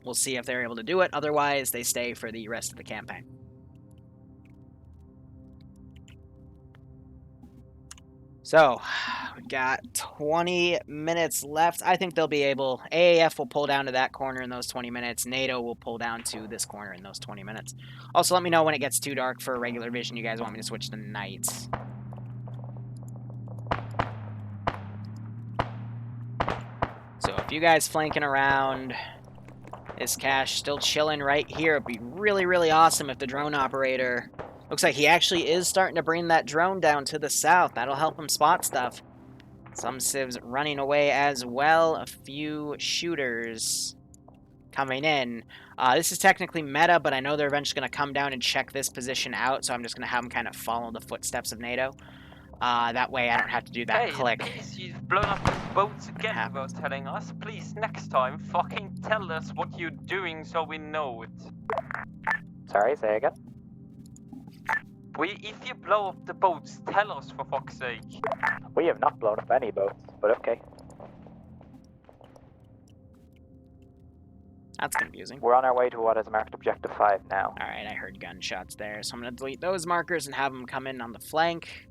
We'll see if they're able to do it. Otherwise, they stay for the rest of the campaign. So, we've got 20 minutes left. I think they'll be able... AAF will pull down to that corner in those 20 minutes. NATO will pull down to this corner in those 20 minutes. Also, let me know when it gets too dark for regular vision. You guys want me to switch to night. So, if you guys flanking around... This cache still chilling right here. It'd be really, really awesome if the drone operator... Looks like he actually is starting to bring that drone down to the south. That'll help him spot stuff. Some civs running away as well. A few shooters coming in. This is technically meta, but I know they're eventually going to come down and check this position out, so I'm just going to have them kind of follow the footsteps of NATO. That way I don't have to do that click. Please, you've blown up the boats again without telling us. Please, next time, fucking tell us what you're doing so we know it. Sorry, say again? If you blow up the boats, tell us for fuck's sake. We have not blown up any boats, but okay. That's confusing. We're on our way to what is marked Objective 5 now. Alright, I heard gunshots there, so I'm going to delete those markers and have them come in on the flank.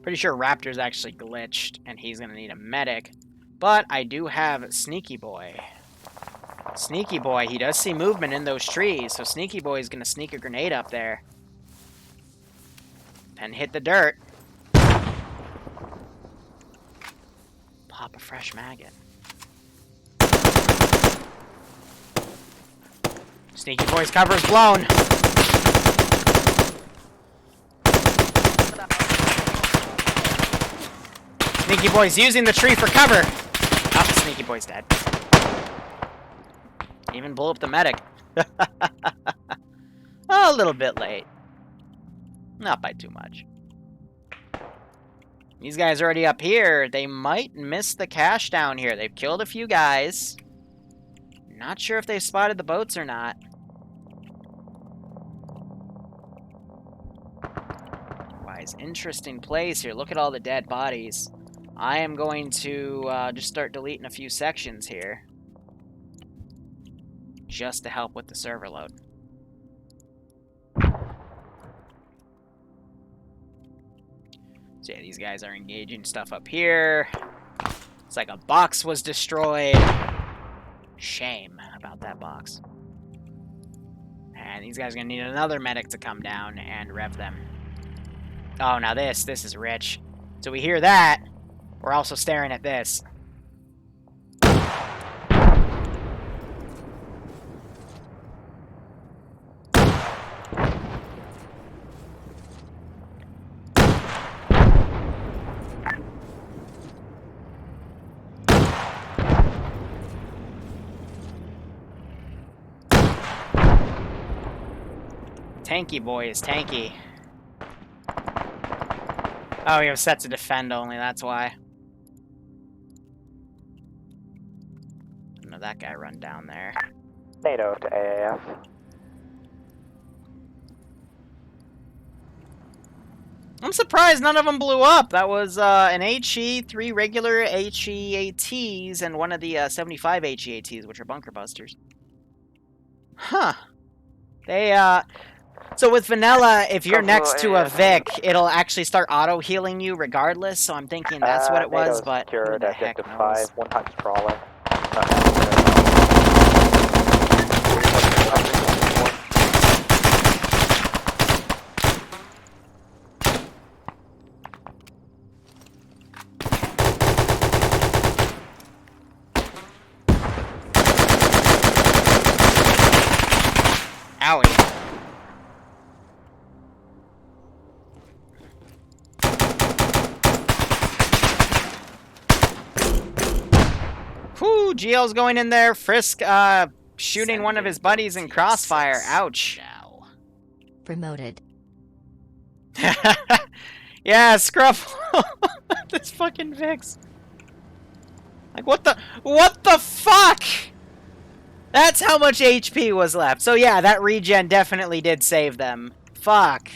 Pretty sure Raptor's actually glitched, and he's going to need a medic. But I do have Sneaky Boy. Sneaky Boy, he does see movement in those trees, so Sneaky Boy is going to sneak a grenade up there. And hit the dirt. Pop a fresh maggot. Sneaky Boy's cover is blown. Sneaky Boy's using the tree for cover. Oh, Sneaky Boy's dead. Even blew up the medic. A little bit late. Not by too much. These guys are already up here. They might miss the cache down here. They've killed a few guys. Not sure if they spotted the boats or not. Otherwise, interesting place here. Look at all the dead bodies. I am going to just start deleting a few sections here. Just to help with the server load. So yeah, these guys are engaging stuff up here. It's like a box was destroyed. Shame about that box. And these guys are going to need another medic to come down and rev them. Oh, now this is rich. So we hear that. We're also staring at this. Tanky boy is tanky. Oh, he was set to defend only, that's why. That guy run down there. NATO to AAF. I'm surprised none of them blew up. That was an HE, 3 regular HEATs, and one of the 75 HEATs, which are bunker busters. Huh. They, so with Vanilla, if you're next to a Vic, it'll actually start auto-healing you regardless, so I'm thinking that's what it was, but who the heck knows? 5, 1 times trawler. Owie. Whew, GL's going in there. Frisk, shooting one of his buddies in crossfire. Ouch. Promoted. Yeah, Scruffle. This fucking Vix. Like, what the fuck? That's how much HP was left. So yeah, that regen definitely did save them. Fuck.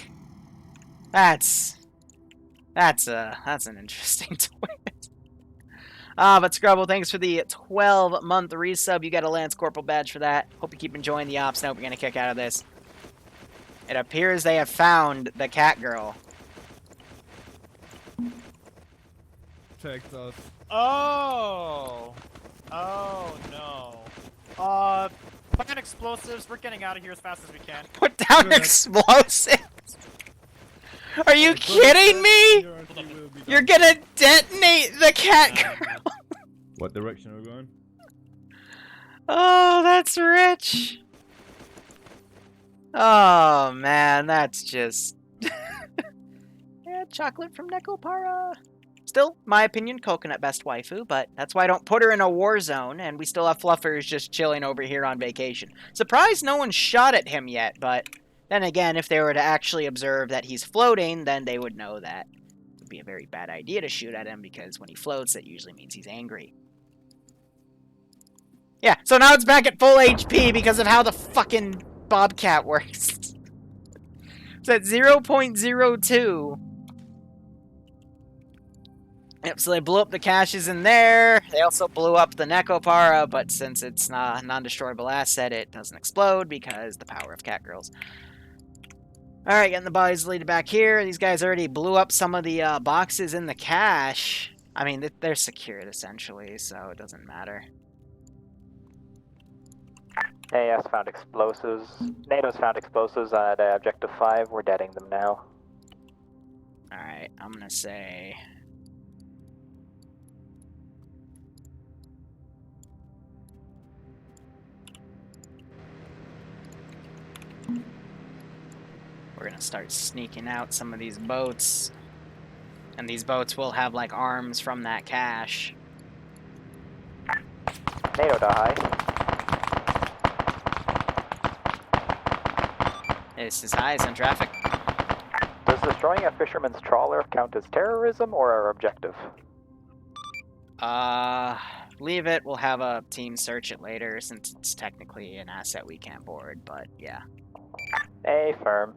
That's an interesting twist. But Scrubble, thanks for the 12-month resub. You got a Lance Corporal badge for that. Hope you keep enjoying the ops. Now we're gonna kick out of this. It appears they have found the cat girl. Checked us. Oh! Oh, no. Put down explosives. We're getting out of here as fast as we can. Put down explosives? Are you kidding me? You're gonna detonate the cat girl. What direction are we going? Oh, that's rich. Oh, man, that's just... chocolate from Nekopara. Still, my opinion, coconut best waifu, but that's why I don't put her in a war zone, and we still have fluffers just chilling over here on vacation. Surprised no one shot at him yet, but then again, if they were to actually observe that he's floating, then they would know that it would be a very bad idea to shoot at him, because when he floats, that usually means he's angry. Yeah, so now it's back at full HP because of how the fucking Bobcat works. It's at 0.02. Yep, so they blew up the caches in there. They also blew up the Nekopara, but since it's not a non-destroyable asset, it doesn't explode because the power of cat girls. Alright, getting the bodies deleted back here. These guys already blew up some of the boxes in the cache. I mean, they're secured, essentially, so it doesn't matter. AS found explosives. NATO's found explosives at Objective 5. We're deading them now. Alright, I'm gonna say... we're gonna start sneaking out some of these boats. And these boats will have, like, arms from that cache. NATO to high. This is high, in traffic. Does destroying a fisherman's trawler count as terrorism or our objective? Leave it. We'll have a team search it later since it's technically an asset we can't board, but yeah. A firm.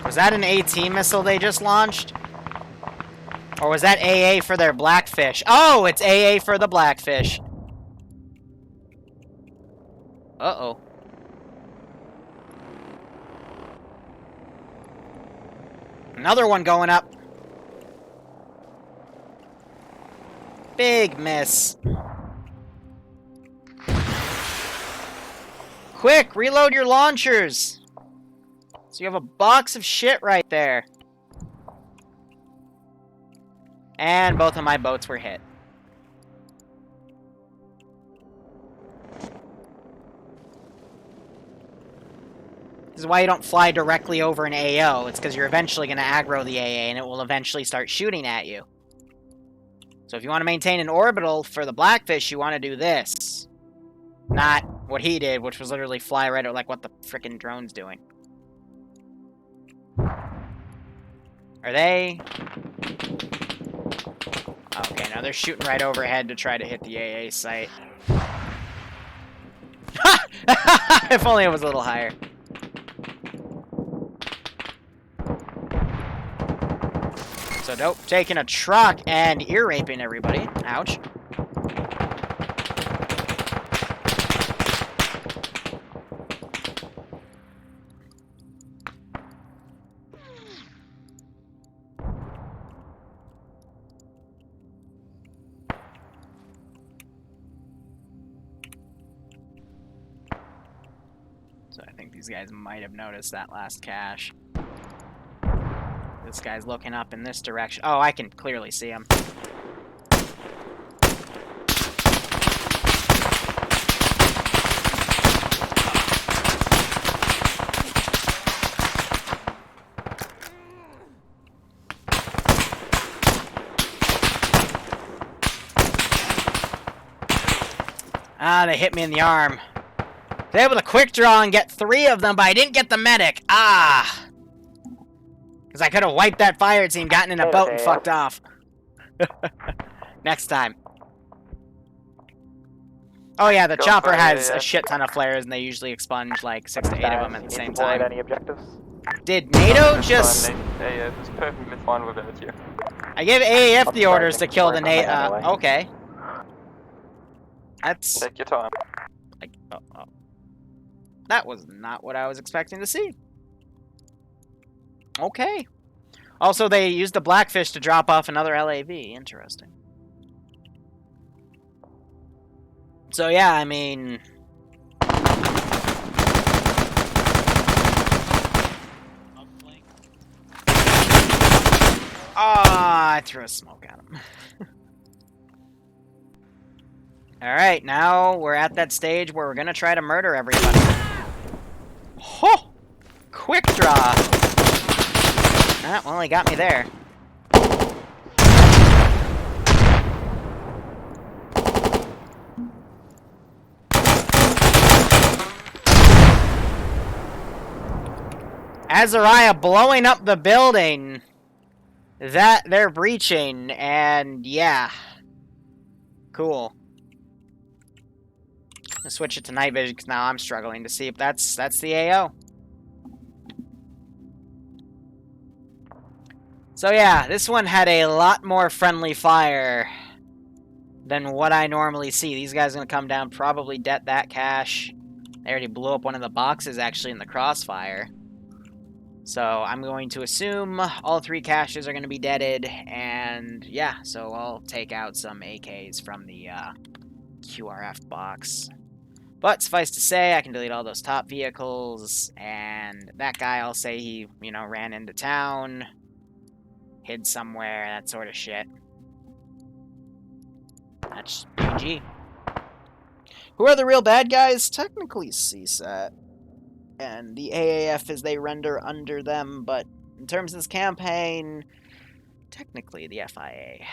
Was that an AT missile they just launched? Or was that AA for their blackfish? Oh, it's AA for the blackfish. Uh-oh. Another one going up. Big miss. Quick, reload your launchers. So you have a box of shit right there. And both of my boats were hit. This is why you don't fly directly over an AO. It's because you're eventually going to aggro the AA and it will eventually start shooting at you. So if you want to maintain an orbital for the Blackfish, you want to do this. Not what he did, which was literally fly right at like what the frickin' drone's doing. Are they? Okay, now they're shooting right overhead to try to hit the AA site. If only it was a little higher. So dope, taking a truck and ear raping everybody. Ouch. So I think these guys might have noticed that last cache. This guy's looking up in this direction. Oh, I can clearly see him. Ah, they hit me in the arm. I was able to quick draw and get 3 of them, but I didn't get the medic. Ah! Because I could have wiped that fire team, gotten in a boat, and fucked off. Next time. Oh yeah, the chopper has a shit ton of flares, and they usually expunge like 6 to 8 of them at the same time. Any objectives? Did NATO just... AAF is perfectly fine with it here. I gave AAF the orders to kill the NATO. Okay. That's... Take your time. Like, that was not what I was expecting to see. Okay. Also, they used the Blackfish to drop off another LAV. Interesting. So, yeah, I mean... Ah, I threw a smoke at him. Alright, now we're at that stage where we're gonna try to murder everybody. well, he got me there. Azariah blowing up the building that they're breaching, and yeah. Cool. I'll switch it to night vision because now I'm struggling to see if that's the AO. So yeah, this one had a lot more friendly fire than what I normally see. These guys are going to come down, probably det that cache. They already blew up one of the boxes actually in the crossfire. So I'm going to assume all 3 caches are going to be deaded, and yeah, so I'll take out some AKs from the QRF box. But suffice to say, I can delete all those top vehicles, and that guy, I'll say he, you know, ran into town, hid somewhere, that sort of shit. That's GG. Who are the real bad guys? Technically CSAT. And the AAF as they render under them, but in terms of this campaign, technically the FIA.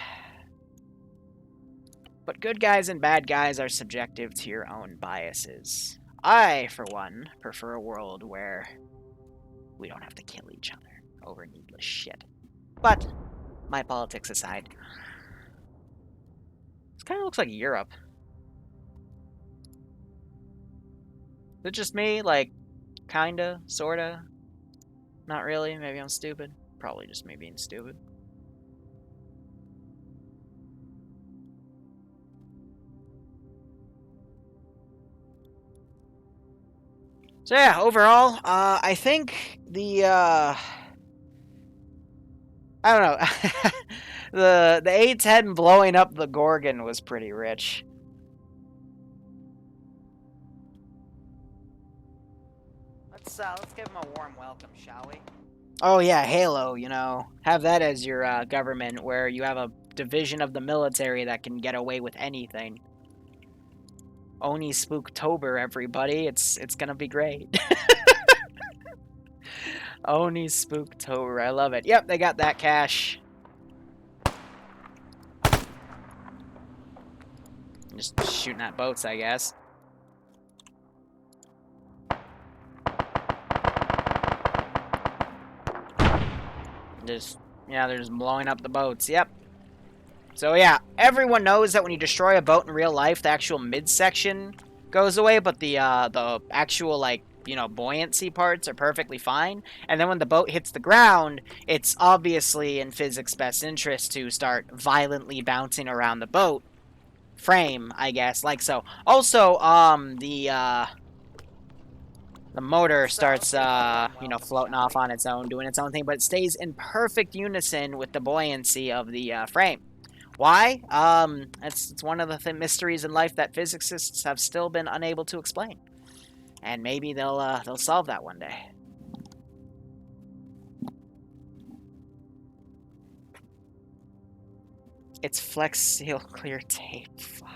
But good guys and bad guys are subjective to your own biases. I, for one, prefer a world where we don't have to kill each other over needless shit. But, my politics aside, this kind of looks like Europe. Is it just me? Like, kinda? Sorta? Not really? Maybe I'm stupid? Probably just me being stupid. So yeah, overall, I think the, I don't know, the A-10 blowing up the Gorgon was pretty rich. Let's give him a warm welcome, shall we? Oh yeah, Halo, you know, have that as your, government, where you have a division of the military that can get away with anything. Oni Spooktober, everybody. It's gonna be great. Oni Spooktober. I love it. Yep, they got that cache. Just shooting at boats, I guess. Yeah, they're just blowing up the boats. Yep. So yeah, everyone knows that when you destroy a boat in real life, the actual midsection goes away, but the actual, like, you know, buoyancy parts are perfectly fine. And then when the boat hits the ground, it's obviously in physics' best interest to start violently bouncing around the boat frame, I guess, like so. Also, the motor starts, you know, floating off on its own, doing its own thing, but it stays in perfect unison with the buoyancy of the frame. Why? It's one of the mysteries in life that physicists have still been unable to explain. And maybe they'll solve that one day. It's Flex Seal Clear Tape. Fuck.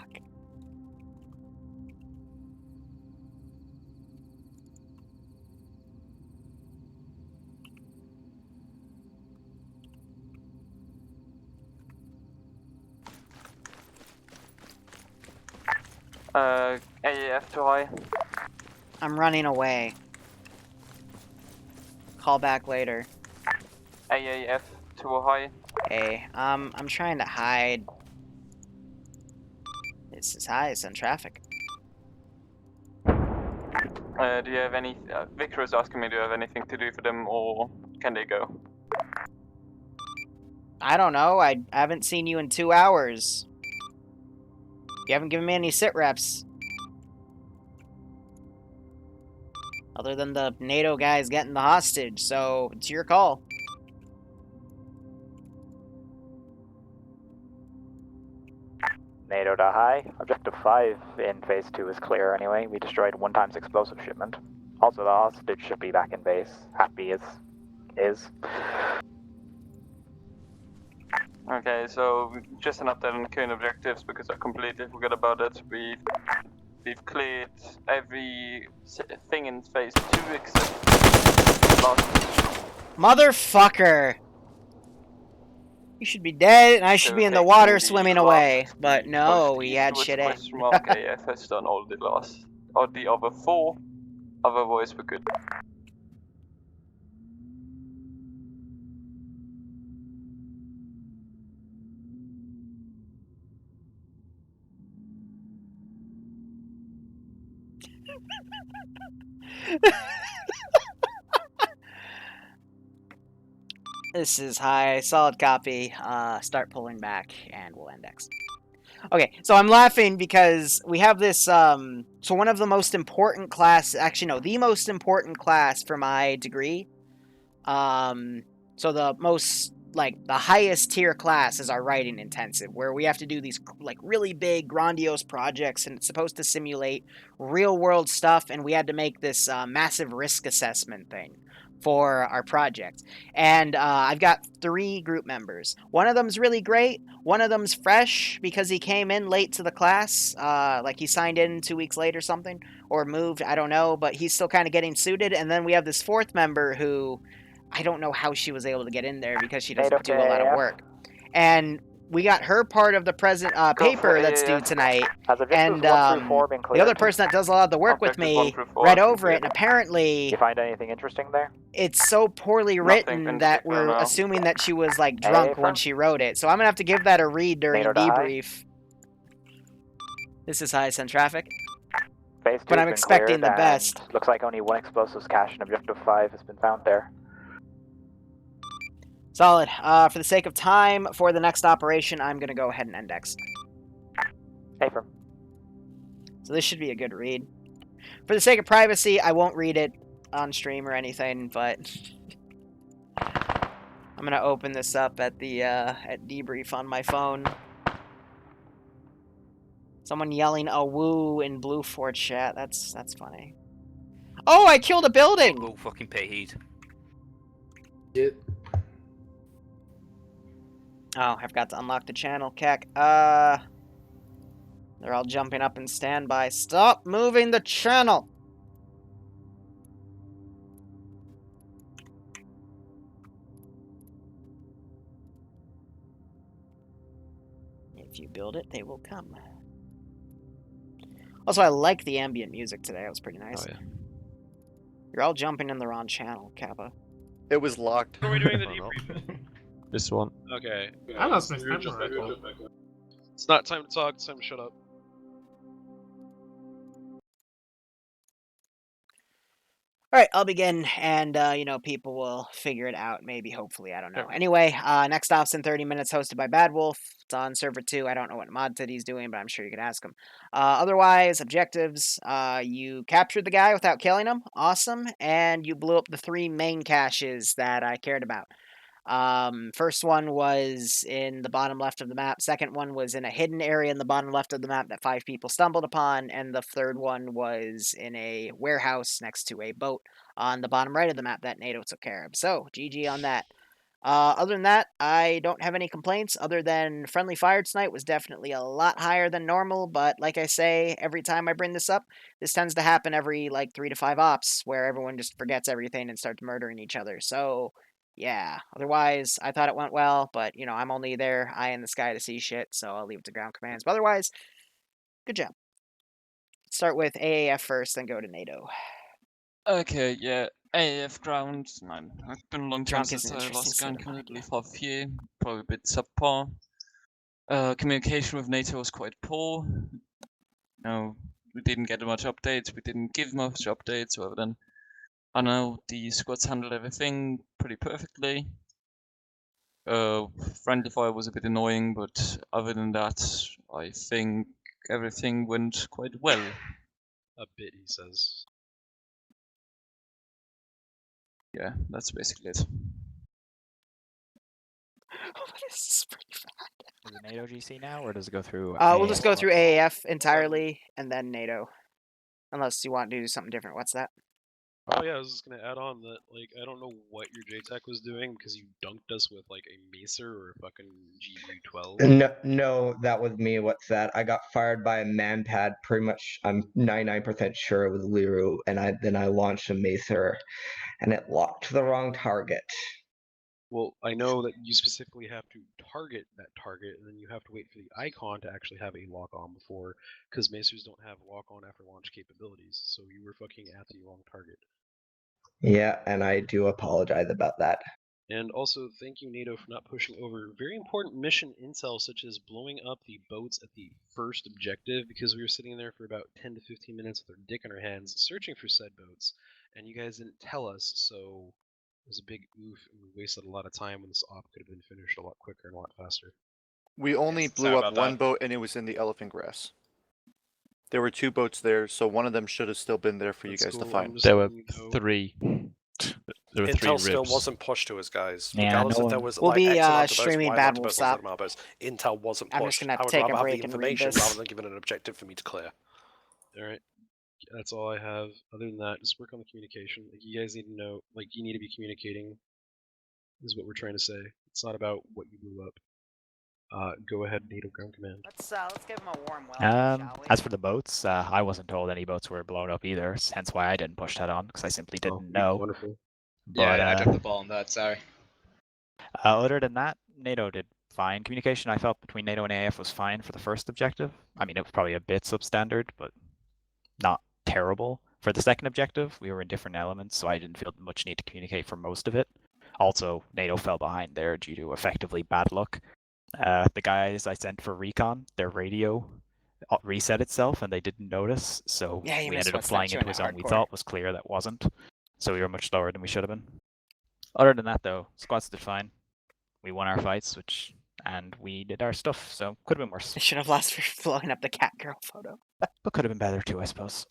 AAF too high. I'm running away. Call back later. AAF too high. Hey, I'm trying to hide. This is high, it's on traffic. Do you have any... Victor is asking me, do you have anything to do for them, or can they go? I don't know, I haven't seen you in 2 hours. You haven't given me any sit reps. Other than the NATO guys getting the hostage, so it's your call. NATO to high. Objective 5 in phase 2 is clear anyway. We destroyed 1x explosive shipment. Also, the hostage should be back in base. Happy is. Okay, so just an update on the current objectives because I completely forgot about it. We've cleared every thing in phase 2 except the last Motherfucker! You should be dead, and I should So be in the taking water the swimming last away. But three, no, both we east had was shit in. question mark. AF has done all the last, or the other 4. Otherwise, we're good. This is high, solid copy. Start pulling back, and we'll index. Okay, so I'm laughing because we have this, so one of the most important class, actually no, the most important class for my degree, so the most, like, the highest tier class is our writing intensive, where we have to do these, like, really big, grandiose projects, and it's supposed to simulate real-world stuff, and we had to make this, massive risk assessment thing for our project. And I've got 3 group members. One of them's really great. One of them's fresh because he came in late to the class. Like he signed in 2 weeks late or something, or moved. I don't know, but he's still kind of getting suited. And then we have this 4th member who I don't know how she was able to get in there because she doesn't do a lot of work. And we got her part of the present paper that's due tonight, and the other person that does a lot of the work with me read over it, and apparently You find anything interesting there? it's so poorly written that we're assuming that she was like drunk when she wrote it. So I'm gonna have to give that a read during debrief. This is high send traffic, but I'm expecting the best. Looks like only 1 explosives cache and objective 5 has been found there. Solid. For the sake of time, for the next operation, I'm going to go ahead and index. Affirm. So this should be a good read. For the sake of privacy, I won't read it on stream or anything, but I'm going to open this up at the at debrief on my phone. Someone yelling a woo in Blue Fort chat. That's funny. Oh, I killed a building! Oh, fucking pay heat. Oh, I've got to unlock the channel, Keck. They're all jumping up in standby. Stop moving the channel! If you build it, they will come. Also, I like the ambient music today. It was pretty nice. Oh, yeah. You're all jumping in the wrong channel, Kappa. It was locked. What are we doing the debrief? This one. Okay. I lost my You're stamina rifle. It's not time to talk, it's time to shut up. Alright, I'll begin, and, you know, people will figure it out, maybe, hopefully, I don't know. Anyway, next off's in 30 minutes, hosted by Bad Wolf. It's on server 2. I don't know what mod he's doing, but I'm sure you can ask him. Otherwise, objectives, you captured the guy without killing him. Awesome. And you blew up the 3 main caches that I cared about. First one was in the bottom left of the map. Second one was in a hidden area in the bottom left of the map that 5 people stumbled upon. And the third one was in a warehouse next to a boat on the bottom right of the map that NATO took care of. So, GG on that. Other than that, I don't have any complaints other than friendly fire tonight was definitely a lot higher than normal. But like I say, every time I bring this up, this tends to happen every like 3 to 5 ops where everyone just forgets everything and starts murdering each other. So, yeah, otherwise, I thought it went well, but, you know, I'm only there, eye in the sky to see shit, so I'll leave it to ground commands. But otherwise, good job. Start with AAF first, then go to NATO. Okay, yeah. AAF ground. Nein, it's been a long time Drunk is since an I interesting last state ground of command, mind, I believe half year. Probably a bit subpar. Communication with NATO was quite poor. No, we didn't get much updates, we didn't give much updates, other than I know the squads handled everything pretty perfectly. Friendly fire was a bit annoying, but other than that, I think everything went quite well. A bit, he says. Yeah, that's basically it. This is pretty bad. Is it NATO GC now, or does it go through? We'll just go through AAF entirely, and then NATO. Unless you want to do something different. What's that? Oh yeah, I was just gonna add on that, like, I don't know what your JTAC was doing because you dunked us with like a Macer or a fucking GU-12. No, that was me. What's that? I got fired by a manpad. Pretty much, I'm 99% sure it was Liru, and I launched a Macer, and it locked to the wrong target. Well, I know that you specifically have to target that target, and then you have to wait for the icon to actually have a lock-on before, because Macers don't have lock-on after launch capabilities, so you were fucking at the wrong target. Yeah, and I do apologize about that. And also, thank you, NATO, for not pushing over very important mission intel, such as blowing up the boats at the first objective, because we were sitting there for about 10 to 15 minutes with our dick in our hands, searching for said boats, and you guys didn't tell us, so it was a big oof, and we wasted a lot of time when this op could have been finished a lot quicker and a lot faster. We only Yes, blew sorry up about one that. boat, and it was in the elephant grass. There were 2 boats there, so one of them should have still been there for That's you guys cool, to find. I'm just There were letting you know. 3. There were 3 Intel ribs. still wasn't pushed to us, guys. Yeah, Regardless no if there one- was We'll like be, X amount of boats, streaming Y Bad amount of Wolf boats, Stop. Z amount of boats. Intel wasn't I'm pushed. just gonna have I to would take a rather have the break and read information this. rather than given an objective for me to clear. Alright, that's all I have. Other than that, just work on the communication. Like, you guys need to know, like, you need to be communicating, is what we're trying to say. It's not about what you blew up. Go ahead, NATO ground command. Let's give him a warm welcome, shall we? As for the boats, I wasn't told any boats were blown up either, hence why I didn't push that on, because I simply didn't know. Wonderful. But, Yeah, I dropped the ball on that, sorry. Other than that, NATO did fine. Communication, I felt, between NATO and AF was fine for the first objective. I mean, it was probably a bit substandard, but not terrible. For the second objective, we were in different elements, so I didn't feel much need to communicate for most of it. Also, NATO fell behind there due to effectively bad luck. The guys I sent for recon, their radio reset itself and they didn't notice, so Yeah, you we missed ended up what's flying that into a tune at zone we hardcore. thought was clear that wasn't. So we were much slower than we should have been. Other than that, though, squads did fine. We won our fights, and we did our stuff, so could have been worse. I should have lost for blowing up the cat girl photo. But could have been better too, I suppose.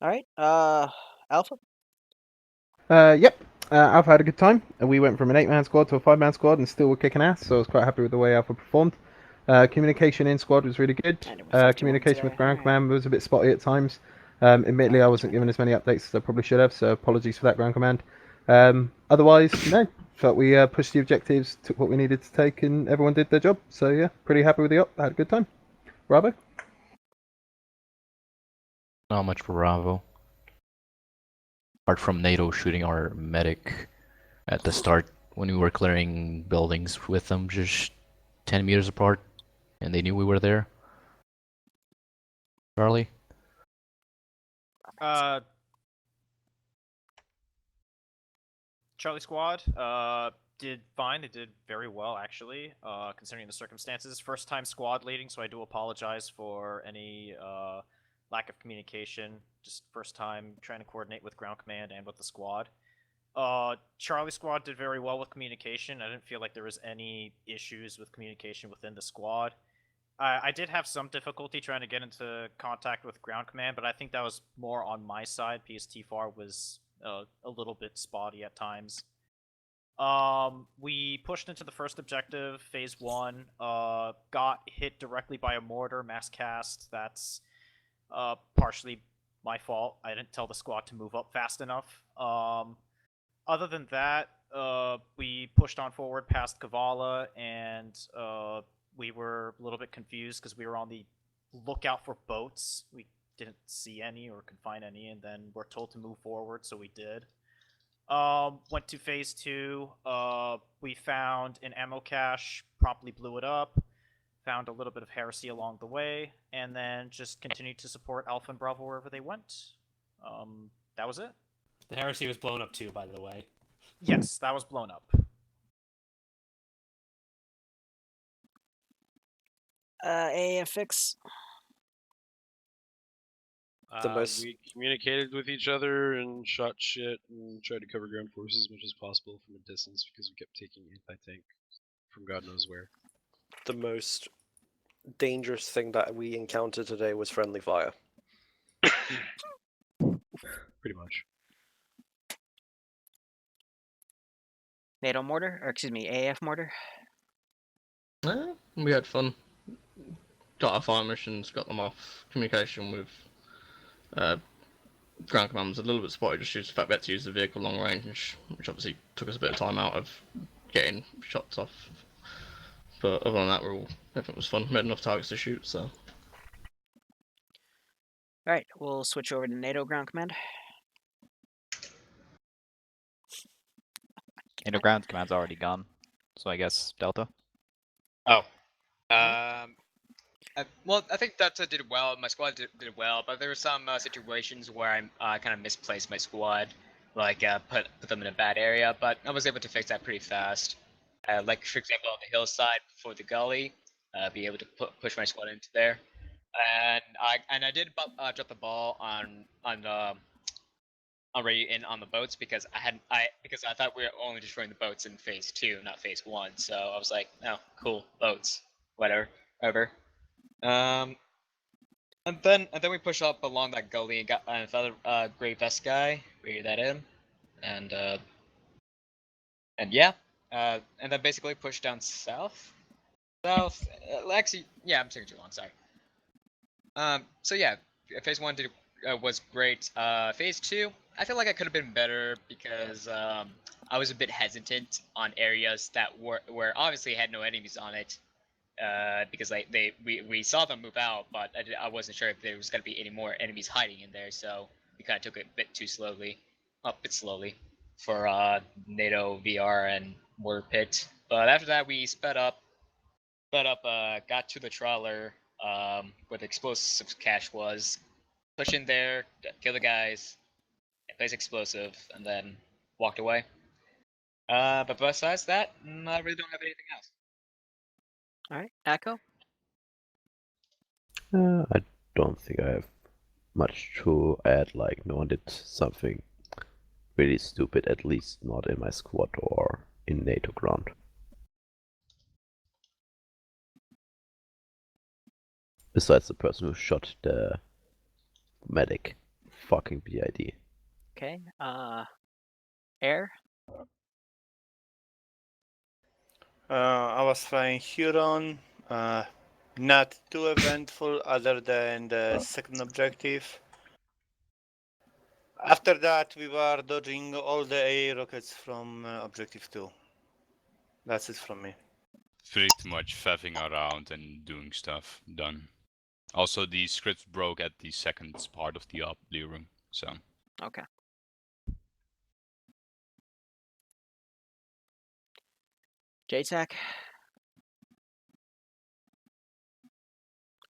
All right, Alpha. Yep. Alpha had a good time. We went from an 8-man squad to a 5-man squad and still were kicking ass, so I was quite happy with the way Alpha performed. Communication in squad was really good. Communication with ground command was a bit spotty at times. Admittedly, I wasn't given as many updates as I probably should have, so apologies for that, ground command. Otherwise, no. Felt we pushed the objectives, took what we needed to take, and everyone did their job. So yeah, pretty happy with the op. Had a good time. Bravo. Not much for Bravo. Apart from NATO shooting our medic at the start when we were clearing buildings with them just 10 meters apart, and they knew we were there. Charlie? Charlie Squad did fine. They did very well, actually, considering the circumstances. First time squad leading, so I do apologize for any lack of communication. Just first time trying to coordinate with ground command and with the squad. Charlie Squad did very well with communication. I didn't feel like there was any issues with communication within the squad. I did have some difficulty trying to get into contact with ground command, but I think that was more on my side. PST-FAR was a little bit spotty at times. We pushed into the first objective, phase 1, got hit directly by a mortar, mass cast. That's partially my fault. I didn't tell the squad to move up fast enough. Other than that, we pushed on forward past Kavala, and we were a little bit confused because we were on the lookout for boats. We didn't see any or could find any, and then we're told to move forward, so we did. Went to phase 2. We found an ammo cache, promptly blew it up. Found a little bit of heresy along the way, and then just continued to support Alpha and Bravo wherever they went. That was it. The heresy was blown up too, by the way. Yes, that was blown up. AFX. We communicated with each other and shot shit and tried to cover ground forces as much as possible from a distance because we kept taking anti-tank from God knows where. The most dangerous thing that we encountered today was friendly fire. Pretty much. NATO mortar, or excuse me, AF mortar. We had fun. got our fire missions, got them off. Communication with ground command was a little bit spotty just due to the fact we had to use the vehicle long range, which obviously took us a bit of time out of getting shots off. But other than that, everything was fun. We had enough targets to shoot, so. Alright, we'll switch over to NATO ground command. NATO ground command's already gone, so I guess Delta. Oh. Well, I think Delta did well. My squad did well, but there were some situations where I kind of misplaced my squad, like put them in a bad area. But I was able to fix that pretty fast. Like for example, on the hillside before the gully, be able to push my squad into there, and I did drop the ball on already in on the boats because I thought we were only destroying the boats in phase 2, not phase 1. So I was like, oh, cool, boats, whatever. And then we push up along that gully and found a gray vest guy, read that in, and yeah, and then basically push down south. Actually, yeah, I'm taking too long. Sorry. So yeah, phase 1 was great. Phase 2, I feel like I could have been better because I was a bit hesitant on areas that where obviously had no enemies on it. Because we saw them move out, but I wasn't sure if there was going to be any more enemies hiding in there, so we kind of took it a bit slowly for NATO VR and Mortar Pit. But after that, we sped up, got to the trawler where the explosive cache was, push in there, kill the guys, place explosive, and then walked away. But besides that, I really don't have anything else. Alright, Echo? I don't think I have much to add. Like, no one did something really stupid, at least not in my squad or in NATO ground. Besides the person who shot the medic. Fucking BID. Okay, Air? I was flying Huron, not too eventful other than the second objective. After that, we were dodging all the AA rockets from objective 2. That's it from me. Pretty much faffing around and doing stuff. Done. Also, the script broke at the second part of the op, Liru, so. Okay. JTAC?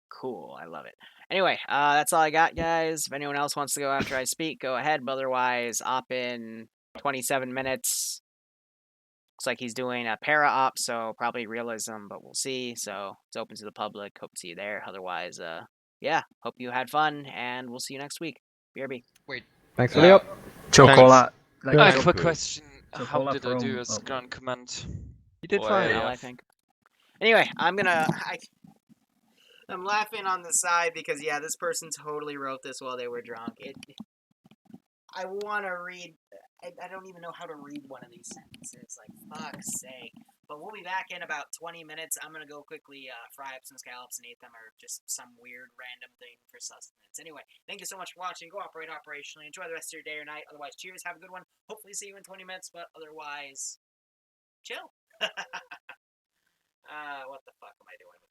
Cool, I love it. Anyway, that's all I got, guys. If anyone else wants to go after I speak, go ahead. But otherwise, op in 27 minutes. Looks like he's doing a para-op, so probably realism, but we'll see. So it's open to the public. Hope to see you there. Otherwise, yeah, hope you had fun, and we'll see you next week. BRB. Wait. Thanks for the up. Chocolat. Quick question. How did I do as ground command? You did fine, I think. Anyway, I'm laughing on the side because, yeah, this person totally wrote this while they were drunk. I want to read... I don't even know how to read one of these sentences. Like, fuck's sake. But we'll be back in about 20 minutes. I'm going to go quickly fry up some scallops and eat them, or just some weird random thing for sustenance. Anyway, thank you so much for watching. Go operate operationally. Enjoy the rest of your day or night. Otherwise, cheers. Have a good one. Hopefully see you in 20 minutes, but otherwise, chill. What the fuck am I doing?